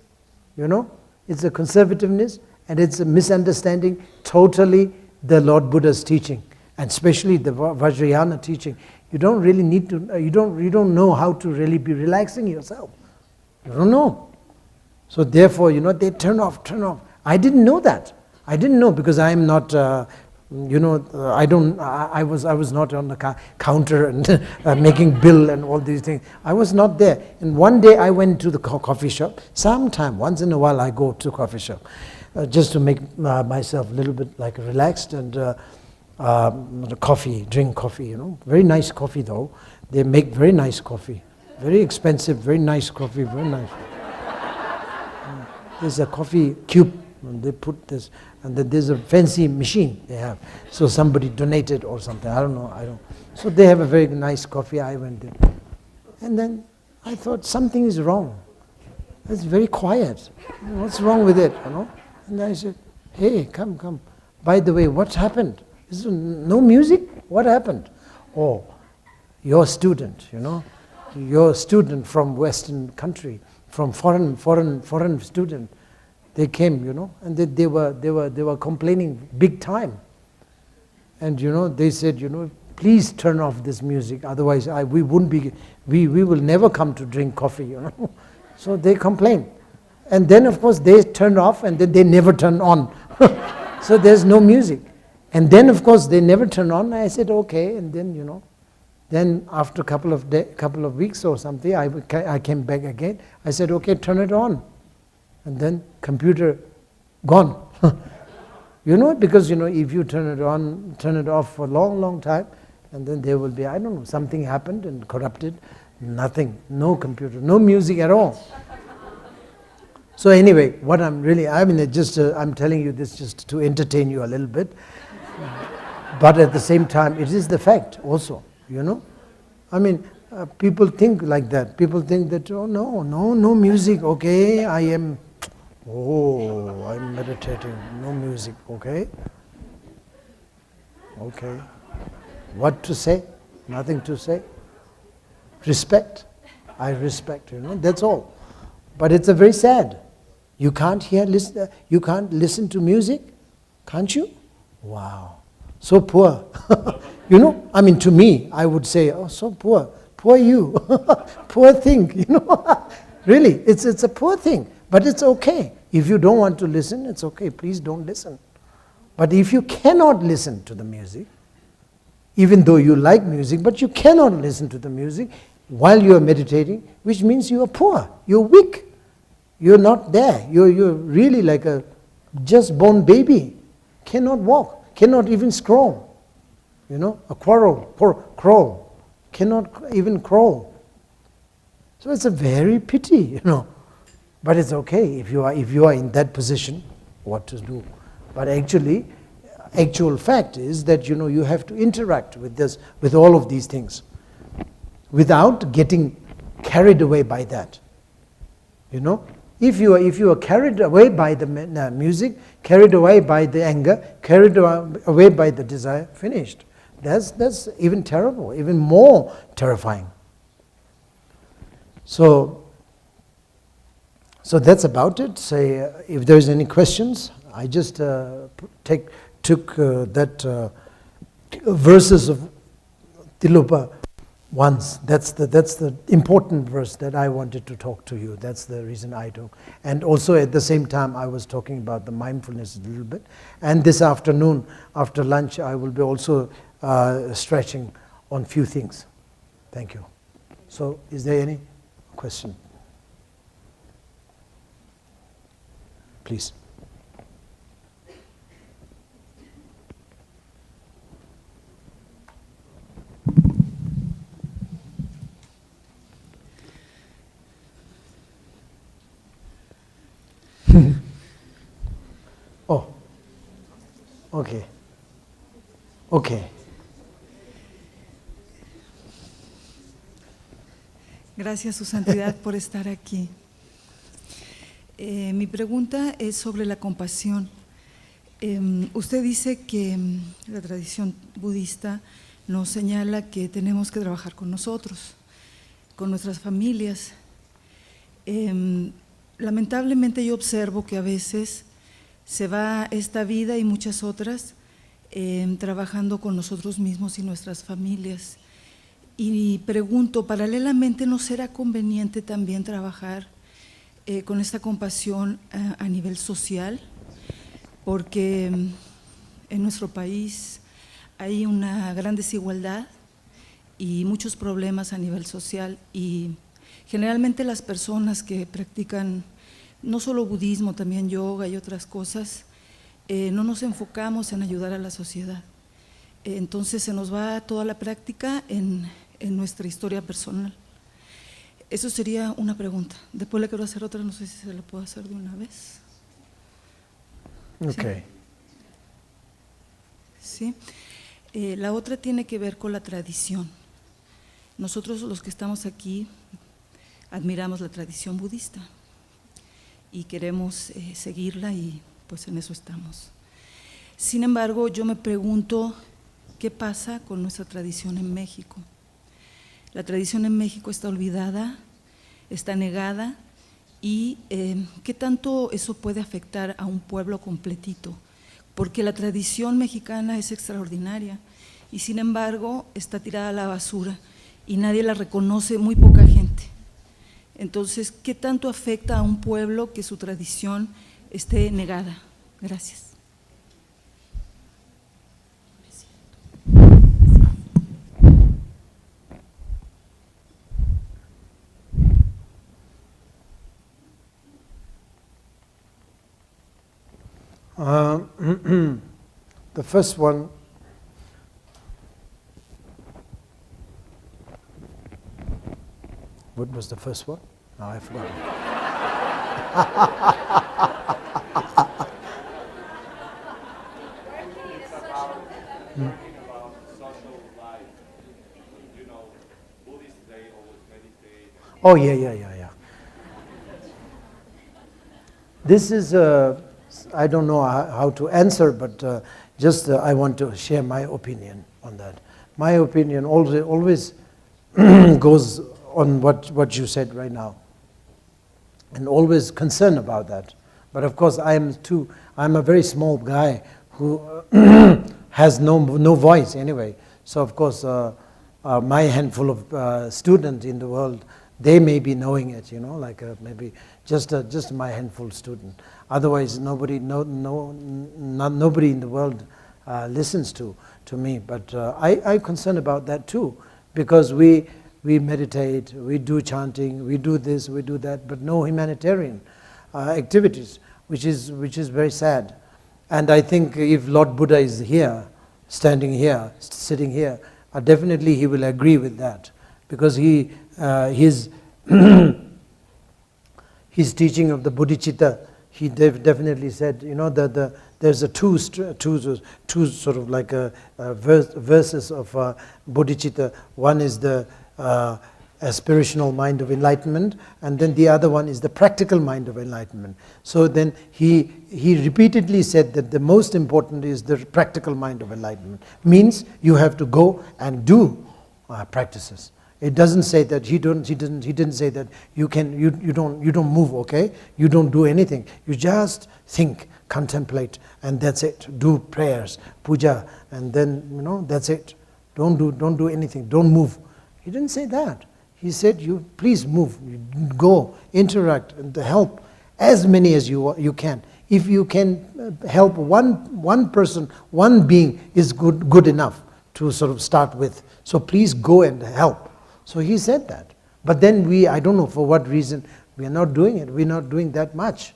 It's a conservativeness, and it's a misunderstanding totally the Lord Buddha's teaching, and especially the Vajrayana teaching. You don't really need to, you don't know how to really be relaxing yourself. You don't know. So therefore, they turn off. I didn't know that. I didn't know because I am not, I was not on the counter and making bill and all these things. I was not there. And one day I went to the coffee shop. Sometime, once in a while I go to coffee shop just to make myself a little bit like relaxed and drink coffee, Very nice coffee though. They make very nice coffee. Very expensive, very nice coffee, very nice. There's a coffee cube, and they put this, and then there's a fancy machine they have. So somebody donated or something, I don't know. So they have a very nice coffee, I went there. And then I thought something is wrong. It's very quiet. What's wrong with it, And I said, hey, come. By the way, what's happened? Is there no music? What happened? Oh, your student, your student from Western country, from foreign student, they came, and they were complaining big time. And they said, please turn off this music, otherwise we will never come to drink coffee, So they complained. And then of course they turned off, and then they never turned on. So there's no music. And then of course they never turned on. I said okay, and then then after a couple of weeks or something, I came back again. I said, okay, turn it on. And then computer gone. Because if you turn it on, turn it off for a long time, and then there will be, I don't know, something happened and corrupted. Nothing, no computer, no music at all. So anyway, I'm telling you this just to entertain you a little bit. But at the same time, it is the fact also. People think like that. People think that, oh no music, okay, I'm meditating, no music, okay. What to say? Nothing to say. Respect. I respect, that's all. But it's a very sad. You can't listen to music, can't you? Wow, so poor. To me, I would say, oh, so poor you, poor thing, Really, it's a poor thing, but it's okay. If you don't want to listen, it's okay, please don't listen. But if you cannot listen to the music, even though you like music, but you cannot listen to the music while you are meditating, which means you are poor, you're weak, you're not there, you're really like a just born baby, cannot walk, cannot even scroll. A crawl, cannot even crawl. So it's a very pity, But it's okay if you are in that position, what to do. But actual fact is that you have to interact with all of these things, without getting carried away by that. If you are carried away by the music, carried away by the anger, carried away by the desire, finished. That's even terrible, even more terrifying. So that's about it. Say, if there's any questions, I just took that verses of Tilopa once. That's the important verse that I wanted to talk to you. That's the reason I took. And also at the same time, I was talking about the mindfulness a little bit. And this afternoon, after lunch, I will be also stretching on few things. Thank you. So, is there any question? Please. Oh, okay. Gracias, Su Santidad, por estar aquí. Mi pregunta es sobre la compasión. Usted dice que la tradición budista nos señala que tenemos que trabajar con nosotros, con nuestras familias. Lamentablemente yo observo que a veces se va esta vida y muchas otras trabajando con nosotros mismos y nuestras familias. Y pregunto, paralelamente, ¿no será conveniente también trabajar con esta compasión a nivel social? Porque en nuestro país hay una gran desigualdad y muchos problemas a nivel social, y generalmente las personas que practican no solo budismo, también yoga y otras cosas, no nos enfocamos en ayudar a la sociedad. Entonces se nos va toda la práctica en nuestra historia personal. Eso sería una pregunta. Después le quiero hacer otra, no sé si se la puedo hacer de una vez. Okay. Sí. La otra tiene que ver con la tradición. Nosotros los que estamos aquí admiramos la tradición budista y queremos seguirla, y pues en eso estamos. Sin embargo, yo me pregunto, ¿qué pasa con nuestra tradición en México? La tradición en México está olvidada, está negada, y ¿qué tanto eso puede afectar a un pueblo completito? Porque la tradición mexicana es extraordinaria y sin embargo está tirada a la basura y nadie la reconoce, muy poca gente. Entonces, ¿qué tanto afecta a un pueblo que su tradición esté negada? Gracias. The first one, what was the first one? No, I forgot. Talking about social life. You know, Buddhists, they always meditate. Oh, yeah. This is, I don't know how to answer, but just I want to share my opinion on that. My opinion always goes on what you said right now, and always concerned about that. But of course, I'm a very small guy who has no voice anyway. So of course, my handful of students in the world, they may be knowing it, like maybe just my handful student. Otherwise, nobody in the world listens to me. But I concern about that too, because we meditate, we do chanting, we do this, we do that, but no humanitarian activities, which is very sad. And I think if Lord Buddha is here, standing here, sitting here, definitely he will agree with that, because his teaching of the bodhicitta, he definitely said, that there's a two sort of like verses of bodhicitta. One is the aspirational mind of enlightenment, and then the other one is the practical mind of enlightenment. So then he repeatedly said that the most important is the practical mind of enlightenment. Means you have to go and do practices. It doesn't say that he didn't say that you don't move, okay? You don't do anything. You just think, contemplate, and that's it. Do prayers, puja, and then that's it. Don't do anything. Don't move. He didn't say that. He said, you please move, you go, interact, and help as many as you can. If you can help one person, one being is good enough to sort of start with. So please go and help. So he said that. But then I don't know for what reason, we are not doing it. We're not doing that much,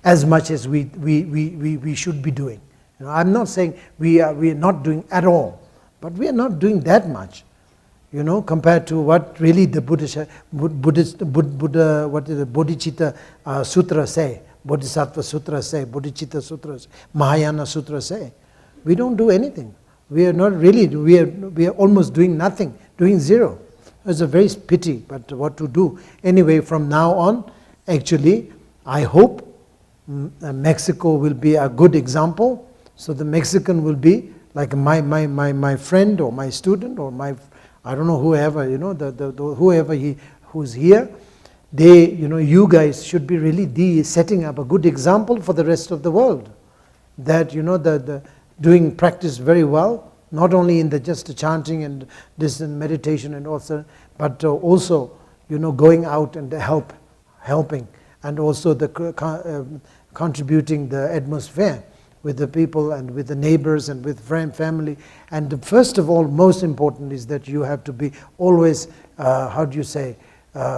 as much as we should be doing. I'm not saying we are not doing at all, but we are not doing that much. Compared to what really the Buddha, what did the Bodhicitta Sutra say, Bodhisattva Sutra say, Bodhicitta Sutra say, Mahayana Sutra say. We don't do anything. We are not really, we are almost doing nothing, doing zero. It's a very pity, but what to do? Anyway, from now on, actually, I hope Mexico will be a good example. So the Mexican will be like my friend or my student or I don't know, whoever, whoever who's here. They, you guys should be really setting up a good example for the rest of the world. That, the doing practice very well, not only in the just chanting and this and meditation and also, but also, going out and helping, and also contributing the atmosphere with the people and with the neighbors and with family. And first of all, most important is that you have to be always,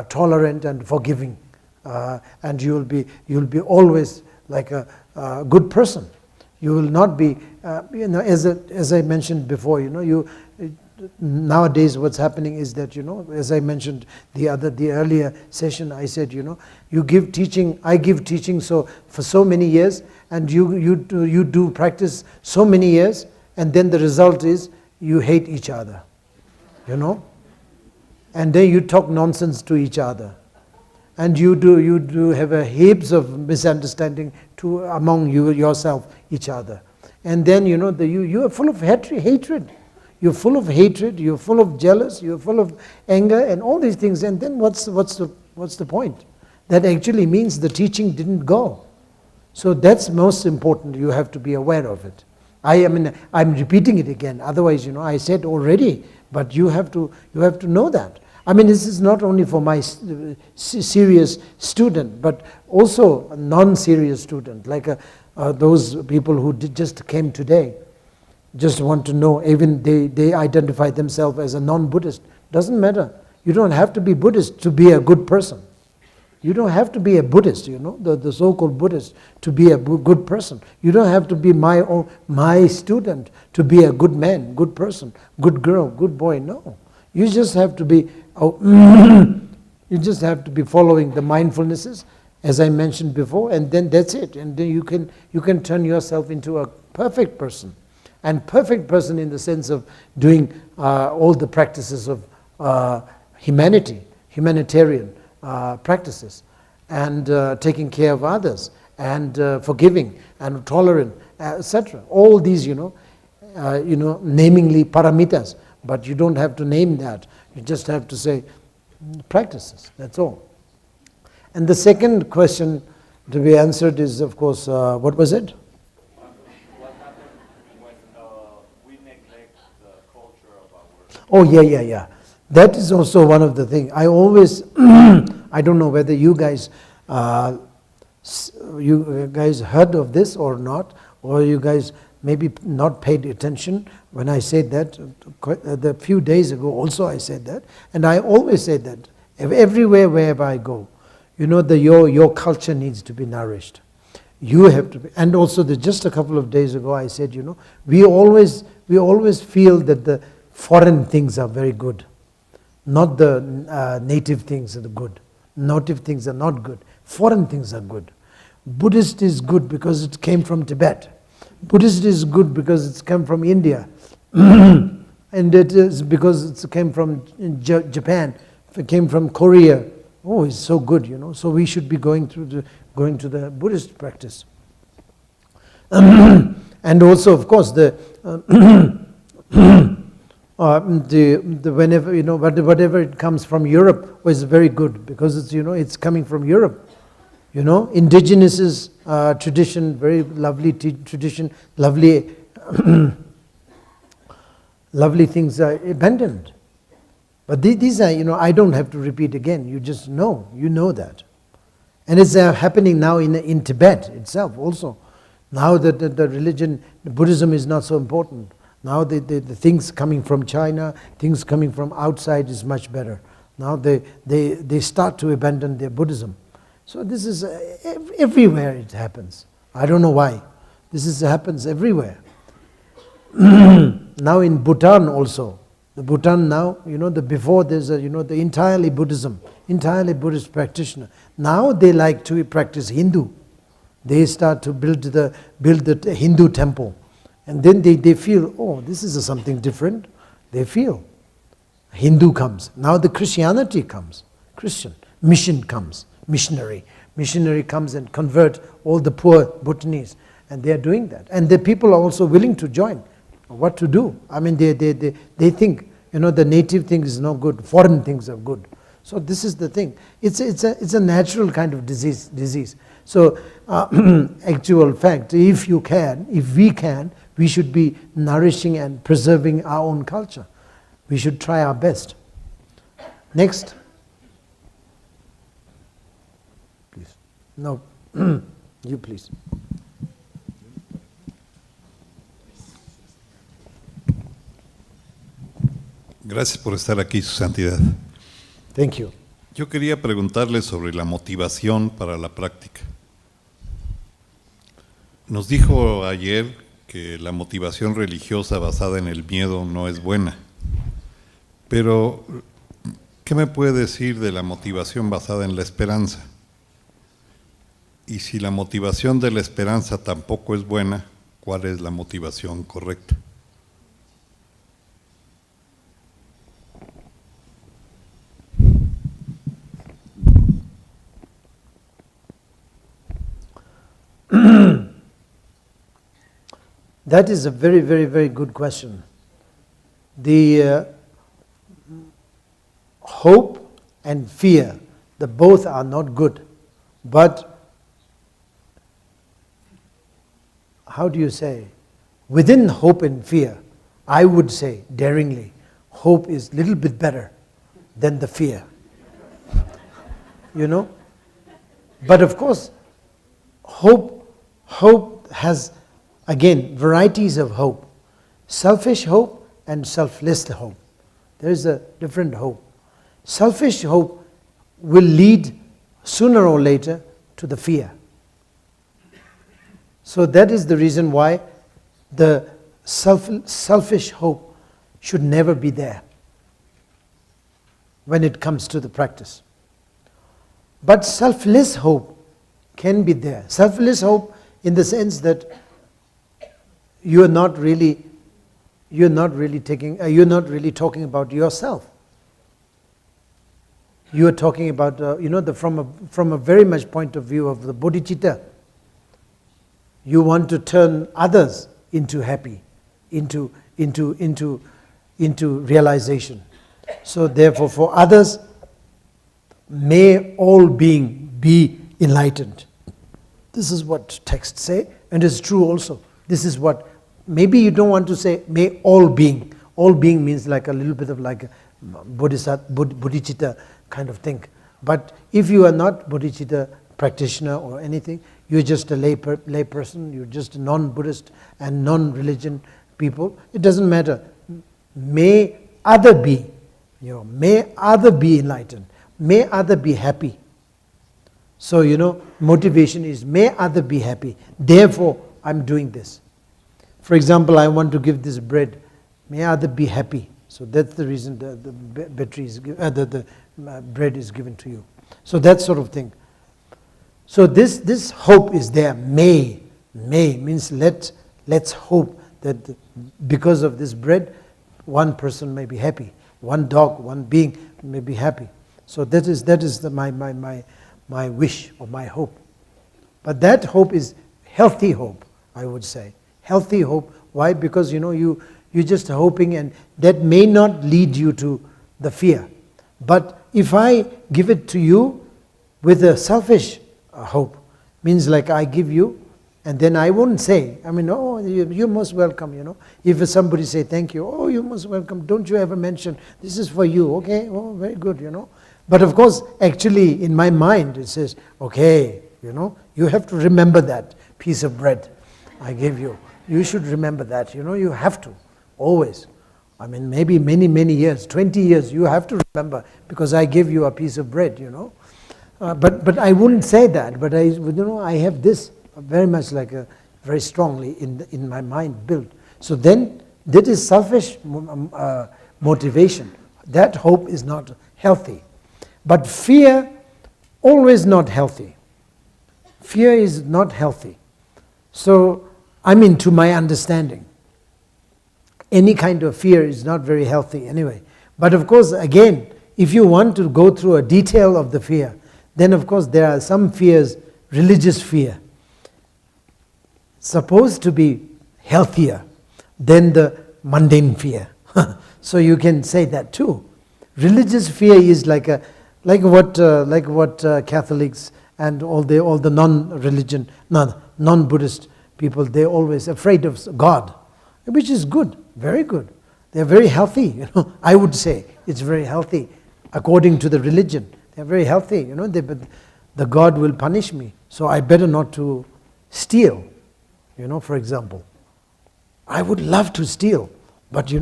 tolerant and forgiving, and you'll be always like a good person. You will not be, as I mentioned before, nowadays what's happening is that, as I mentioned the earlier session, I said, you give teaching, I give teaching for so many years, and you do practice so many years, and then the result is you hate each other, and then you talk nonsense to each other, and you do have a heaps of misunderstanding among yourself, each other, and then you are full of hatred. You're full of hatred. You're full of jealous. You're full of anger and all these things. And then what's the point? That actually means the teaching didn't go. So that's most important. You have to be aware of it. I'm repeating it again. Otherwise, I said already, but you have to know that. This is not only for my serious student, but also a non-serious student, like those people who just came today, just want to know, even they identify themselves as a non-Buddhist. Doesn't matter. You don't have to be Buddhist to be a good person. You don't have to be a Buddhist, the so-called Buddhist, to be a good person. You don't have to be my student to be a good man, good person, good girl, good boy. No. You just have to be you just have to be following the mindfulnesses, as I mentioned before, and then that's it. And then you can turn yourself into a perfect person. And perfect person in the sense of doing all the practices of humanitarian practices, and taking care of others, and forgiving, and tolerant, etc. All these, namingly paramitas, but you don't have to name that. You just have to say practices, that's all. And the second question to be answered is, of course, what was it? What happens when we neglect the culture of our... Oh, yeah. That is also one of the things. I always, I don't know whether you guys heard of this or not, or you guys maybe not paid attention when I said that. A few days ago also I said that, and I always say that everywhere wherever I go, your culture needs to be nourished. You have to be, and also just a couple of days ago I said, we always feel that the foreign things are very good, not the native things are good. Native things are not good. Foreign things are good. Buddhist is good because it came from Tibet. Buddhist is good because it came from India, and it is because it came from Japan. If it came from Korea, oh, it's so good, So we should be going to the Buddhist practice, and also, of course, whenever whatever it comes from Europe was very good because it's coming from Europe. Indigenous tradition, very lovely tradition, lovely lovely things are abandoned. But these are, I don't have to repeat again. You just know, that. And it's happening now in Tibet itself also. Now that the religion, Buddhism is not so important. Now the things coming from China, things coming from outside is much better. Now they start to abandon their Buddhism. So this is everywhere it happens. I don't know why. This happens everywhere. Now in Bhutan also. The Bhutan now, before there's the entirely Buddhism, entirely Buddhist practitioner. Now they like to practice Hindu. They start to build the Hindu temple. And then they feel, oh, this is something different. They feel. Hindu comes. Now the Christianity comes. Christian. mission comes, missionary comes and convert all the poor Bhutanese, and they are doing that. And the people are also willing to join. What to do? I mean, they think, the native thing is no good, foreign things are good. So this is the thing. It's a natural kind of disease. So actual fact, if we can, we should be nourishing and preserving our own culture. We should try our best. Next. Please. No, you please. Gracias por estar aquí, Su Santidad. Thank you. Yo quería preguntarle sobre la motivación para la práctica. Nos dijo ayer que la motivación religiosa basada en el miedo no es buena. Pero, ¿qué me puede decir de la motivación basada en la esperanza? Y si la motivación de la esperanza tampoco es buena, ¿cuál es la motivación correcta? That is a very, very, very good question. The hope and fear, the both are not good. But how do you say? Within hope and fear, I would say daringly, hope is a little bit better than the fear. But of course, hope has, again, varieties of hope. Selfish hope and selfless hope. There is a different hope. Selfish hope will lead sooner or later to the fear. So that is the reason why the selfish hope should never be there when it comes to the practice. But selfless hope can be there. Selfless hope in the sense that you're not really talking about yourself. You are talking about from a very much point of view of the bodhicitta. You want to turn others into happy, into realization. So therefore, for others, may all being be enlightened. This is what texts say, and it's true also. This is what, maybe you don't want to say, may all being. All being means like a little bit of like a bodhicitta kind of thing. But if you are not bodhicitta practitioner or anything, you're just a lay person, you're just a non-Buddhist and non-religion people, it doesn't matter. May other be, may other be enlightened, may other be happy. So, motivation is, may other be happy, therefore I'm doing this. For example, I want to give this bread, may other be happy. So that's the reason the bread is given to you. So that sort of thing. So this hope is there. May means let's hope that because of this bread, one person may be happy, one dog, one being may be happy. So that is my wish or my hope. But that hope is healthy hope, I would say. Healthy hope. Why? Because you're just hoping, and that may not lead you to the fear. But if I give it to you with a selfish hope, means like I give you, and then I won't say, oh, you're most welcome, If somebody say thank you, oh, you're most welcome, don't you ever mention, this is for you, okay, oh, very good, But of course, actually, in my mind, it says, okay, you have to remember that piece of bread I gave you. You should remember that, you have to, always. Maybe many years, 20 years, you have to remember, because I gave you a piece of bread, But I wouldn't say that, but I have this very much like very strongly in my mind built. So then, that is selfish motivation. That hope is not healthy. But fear, always not healthy. Fear is not healthy. So, to my understanding, any kind of fear is not very healthy anyway. But of course, again, if you want to go through a detail of the fear, then of course there are some fears, religious fear, supposed to be healthier than the mundane fear. So you can say that too. Religious fear is like what Catholics and all the non-religion, non-Buddhist people, they're always afraid of God, which is good, very good. They're very healthy, I would say it's very healthy according to the religion. They're very healthy, but the God will punish me, so I better not to steal, for example. I would love to steal, but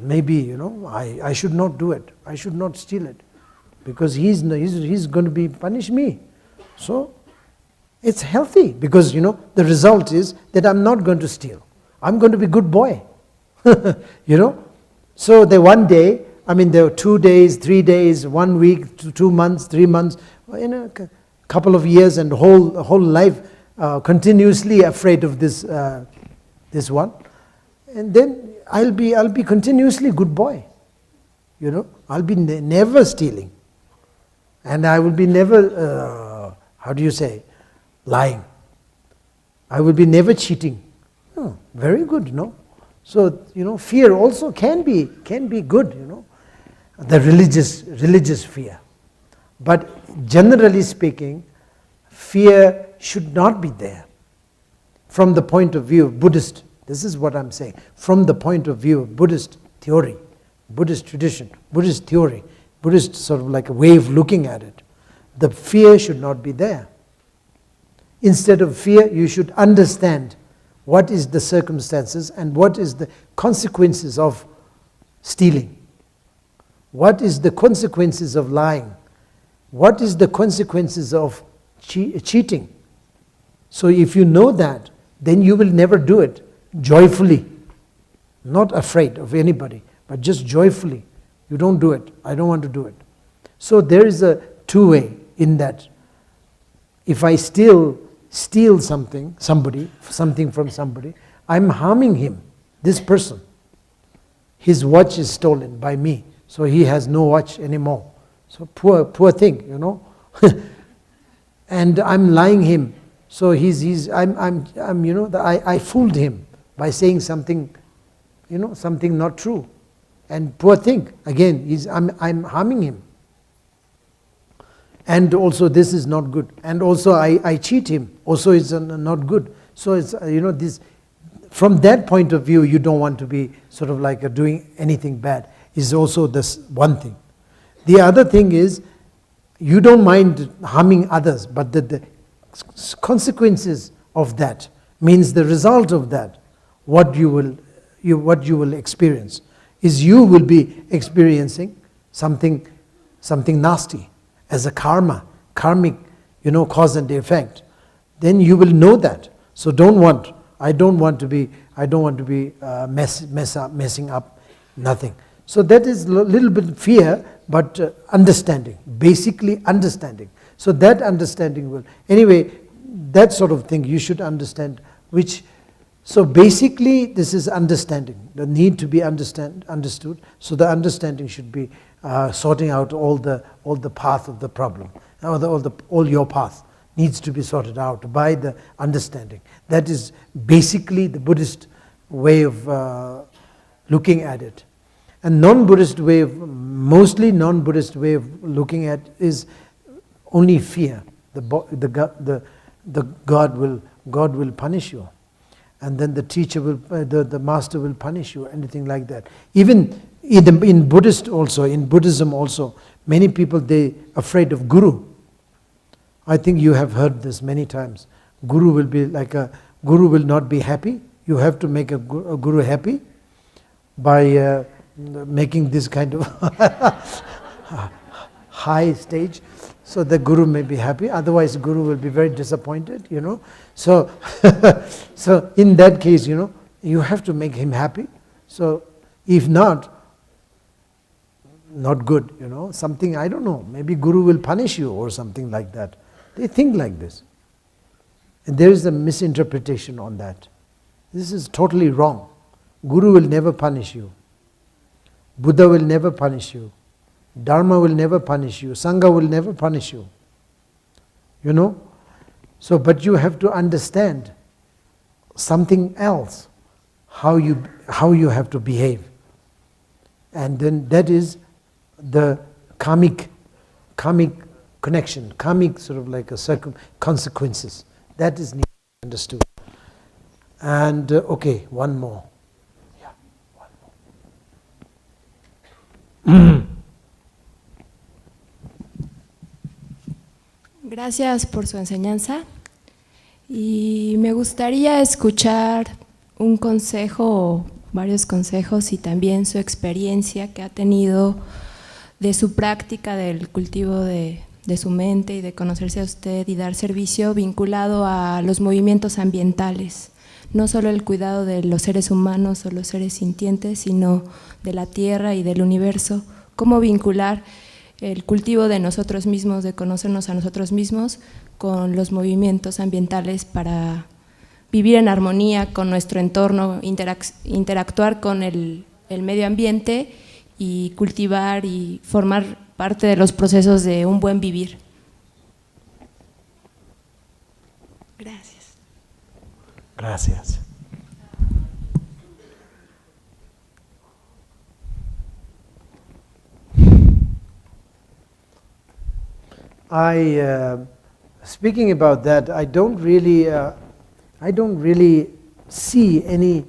maybe, I should not do it. I should not steal it, because he's going to be punish me. So it's healthy, because the result is that I'm not going to steal. I'm going to be a good boy. So the one day, there were 2 days, 3 days, 1 week, 2 months, 3 months, a couple of years, and whole life continuously afraid of this one, and then I'll be continuously good boy. I'll be never stealing, and I will be never lying. I will be never cheating. Oh, very good, So fear also can be good, the religious fear. But generally speaking, fear should not be there. From the point of view of Buddhist, this is what I'm saying, from the point of view of Buddhist theory, Buddhist tradition, Buddhist theory, Buddhist sort of like a way of looking at it, the fear should not be there. Instead of fear, you should understand what is the circumstances and what is the consequences of stealing. What is the consequences of lying? What is the consequences of cheating? So if you know that, then you will never do it joyfully, not afraid of anybody, but just joyfully. You don't do it. I don't want to do it. So there is a two-way in that. If I steal something from somebody, I'm harming him, this person. His watch is stolen by me, so he has no watch anymore. So poor thing, and I'm lying him. So I fooled him by saying something, something not true. And poor thing, again, I'm harming him. And also this is not good. And also I cheat him, also it's not good. So it's, this, from that point of view, you don't want to be sort of like doing anything bad, is also this one thing. The other thing is, you don't mind harming others, but the consequences of that means the result of that, what you will experience, is you will be experiencing something nasty as a karmic, cause and effect. Then you will know that. So I don't want to be messing up nothing. So that is a little bit fear, but understanding, basically understanding. So that understanding will, anyway, that sort of thing you should understand, so basically this is understanding, the need to be understood. So the understanding should be sorting out all the path of the problem, all your path needs to be sorted out by the understanding. That is basically the Buddhist way of looking at it. And mostly non-Buddhist way of looking at is only fear. The God will punish you, and then the teacher the master will punish you, anything like that. Even in Buddhism also, many people, they afraid of guru. I think you have heard this many times. Guru will not be happy. You have to make a guru happy by making this kind of high stage, so the guru may be happy. Otherwise, guru will be very disappointed. So, so in that case, you have to make him happy. So, if not good. Something, I don't know. Maybe guru will punish you or something like that. They think like this, and there is a misinterpretation on that. This is totally wrong. Guru will never punish you. Buddha will never punish you. Dharma will never punish you. Sangha will never punish you. You know? So, but you have to understand something else, how you have to behave. And then that is the karmic connection, karmic sort of like a consequences. That is needed to be understood. And okay, one more. Yeah, one more. Gracias por su enseñanza y me gustaría escuchar un consejo o varios consejos y también su experiencia que ha tenido de su práctica del cultivo de su mente y de conocerse a usted y dar servicio vinculado a los movimientos ambientales, no solo el cuidado de los seres humanos o los seres sintientes, sino de la tierra y del universo, cómo vincular el cultivo de nosotros mismos, de conocernos a nosotros mismos con los movimientos ambientales para vivir en armonía con nuestro entorno, interactuar con el medio ambiente y cultivar y formar parte de los procesos de un buen vivir. Gracias. Gracias. Speaking about that, I don't really see any.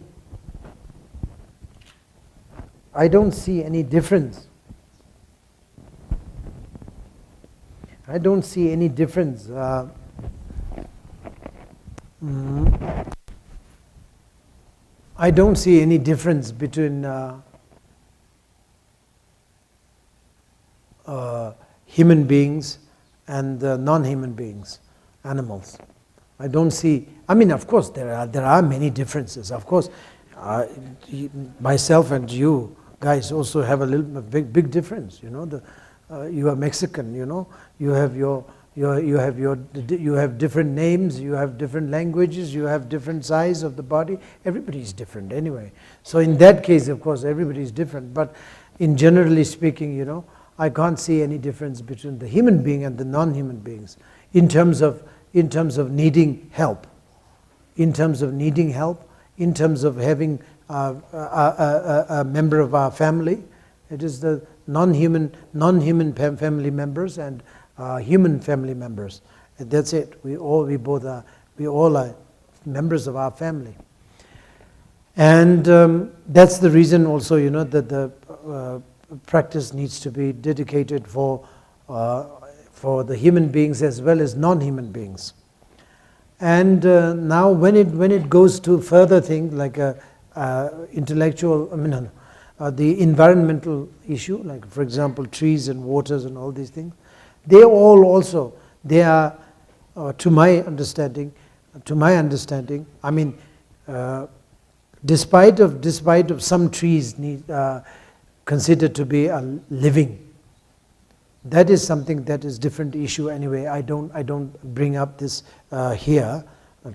I don't see any difference. I don't see any difference. I don't see any difference between human beings and non-human beings, animals. I don't see. I mean, of course, there are many differences. Of course, myself and you guys also have a big difference. You know, you are Mexican. You know, you have different names. You have different languages. You have different size of the body. Everybody is different anyway. So in that case, of course, everybody is different. But in generally speaking, you know, I can't see any difference between the human being and the non-human beings in terms of needing help, in terms of having a member of our family. It is the non-human family members and human family members. And that's it. We all are members of our family. And that's the reason also, you know, that the practice needs to be dedicated for the human beings as well as non-human beings. And now when it goes to further things like intellectual, the environmental issue, like for example trees and waters and all these things, they are to my understanding, I mean, despite of some trees considered to be living, that is something that is different issue anyway. I don't bring up this here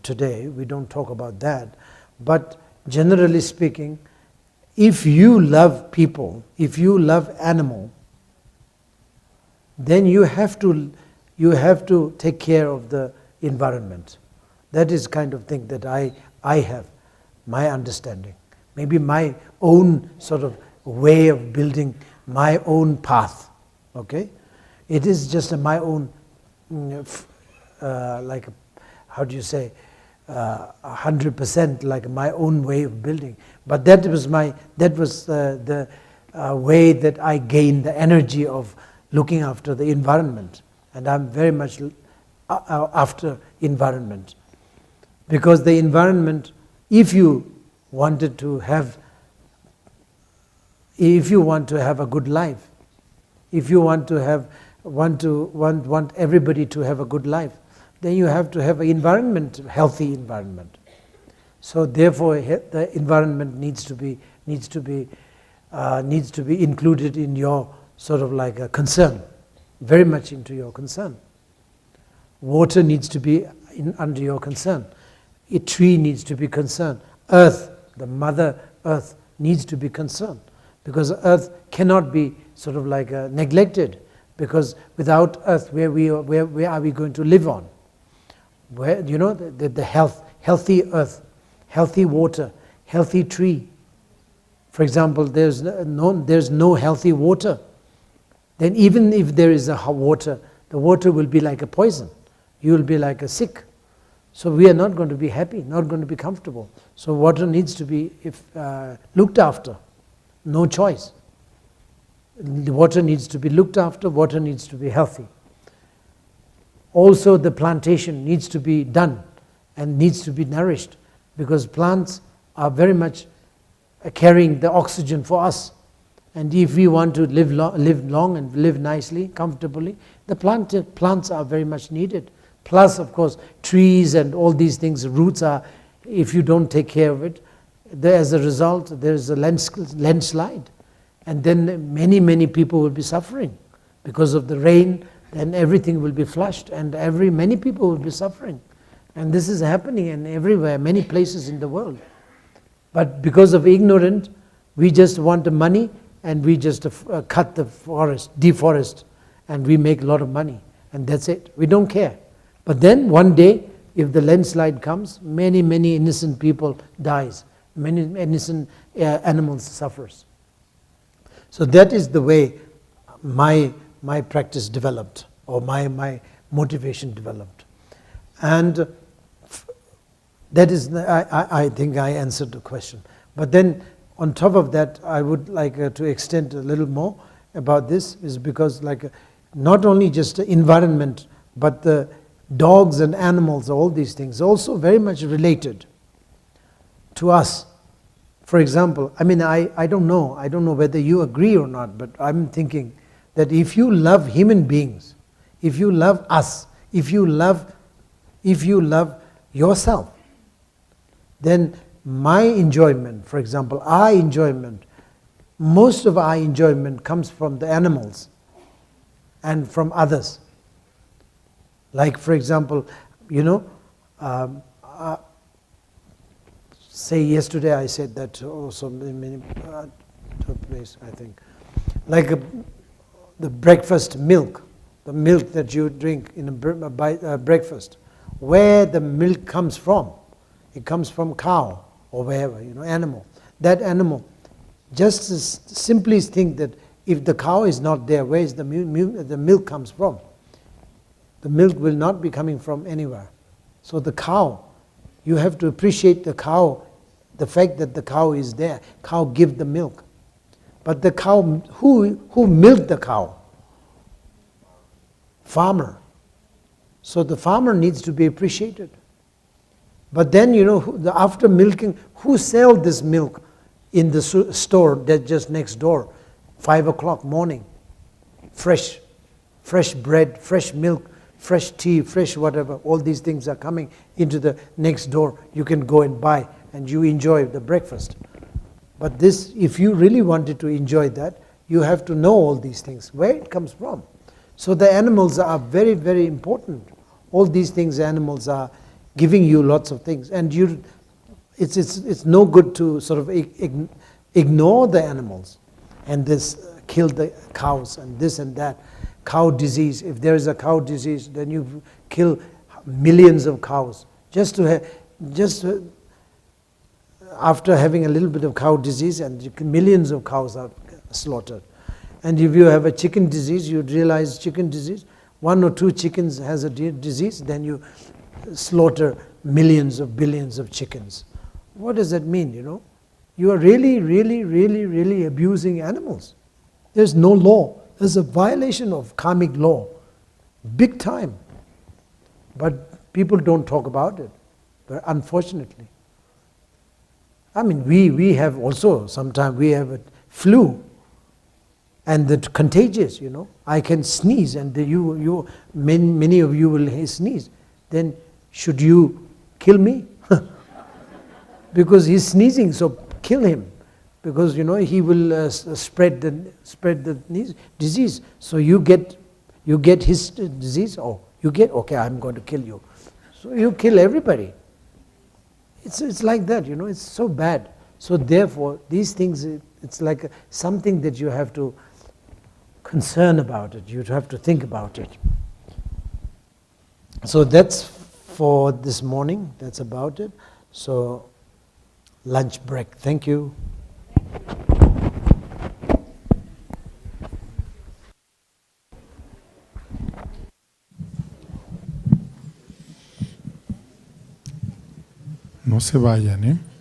today. We don't talk about that. But generally speaking, if you love people, if you love animal, then you have to take care of the environment. That is kind of thing that I have, my understanding. Maybe my own sort of way of building my own path. Okay, it is just my own, like, how do you say, 100% like my own way of building. But that was the way that I gained the energy of looking after the environment, and I'm very much after environment, because the environment, if you want to have a good life, if you want everybody to have a good life, then you have to have an environment, healthy environment. So therefore, the environment needs to be included in your sort of like a concern, very much into your concern. Water needs to be under your concern. A tree needs to be concerned. Earth, the mother earth needs to be concerned, because earth cannot be sort of like neglected, because without earth, where are we going to live on? Where, you know, the healthy earth, healthy water, healthy tree. For example, there's no healthy water. Then even if there is a water, the water will be like a poison. You will be like a sick. So we are not going to be happy, not going to be comfortable. So water needs to be looked after. No choice. The water needs to be looked after, water needs to be healthy. Also the plantation needs to be done and needs to be nourished, because plants are very much carrying the oxygen for us. And if we want to live long and live nicely, comfortably, the plants are very much needed. Plus, of course, trees and all these things, roots are, if you don't take care of it, as a result, there is a landslide. And then many people will be suffering because of the rain, then everything will be flushed, and many people will be suffering. And this is happening in everywhere, many places in the world. But because of ignorance, we just want the money, and we just cut the forest, deforest, and we make a lot of money, and that's it. We don't care. But then one day, if the landslide comes, many innocent people dies, many innocent animals suffers. So that is the way my practice developed, or my motivation developed. And that is, I think I answered the question. But then on top of that, I would like to extend a little more about this, is because not only just the environment, but the dogs and animals, all these things, also very much related to us. For example, I mean, I don't know whether you agree or not, but I'm thinking that if you love human beings, if you love us, if you love yourself, then my enjoyment, for example, our enjoyment, most of our enjoyment comes from the animals and from others. Like, for example, say yesterday I said that also in many places, I think. Like the breakfast milk, the milk that you drink in a breakfast, where the milk comes from. It comes from cow or wherever, animal. That animal, just simply think that if the cow is not there, where is the milk comes from? The milk will not be coming from anywhere. So the cow, you have to appreciate the cow, the fact that the cow is there. Cow give the milk. But the cow, who milked the cow? Farmer. So the farmer needs to be appreciated. But then, after milking, who sells this milk in the store that's just next door? 5 o'clock morning. Fresh bread, fresh milk, fresh tea, fresh whatever. All these things are coming into the next door. You can go and buy, and you enjoy the breakfast. But this, if you really wanted to enjoy that, you have to know all these things, where it comes from. So the animals are very, very important. All these things, animals are giving you lots of things, and it's no good to sort of ignore the animals and kill the cows and this and that. Cow disease, if there is a cow disease, then you kill millions of cows after having a little bit of cow disease, and millions of cows are slaughtered. And if you have a chicken disease, you realize chicken disease, 1 or 2 chickens has a disease, then you slaughter millions of billions of chickens. What does that mean, You are really abusing animals. There's no law. There's a violation of karmic law, big time. But people don't talk about it, unfortunately. I mean, we have also, sometimes we have a flu, and it's contagious, I can sneeze, and many of you will sneeze. Then should you kill me? Because he's sneezing, so kill him. Because he will spread the disease. So you get his disease. Okay, I'm going to kill you. So you kill everybody. It's like that, it's so bad. So therefore, these things, it's like something that you have to concern about it, you have to think about it. So that's for this morning, that's about it. So lunch break, thank you. No se vayan, ¿eh?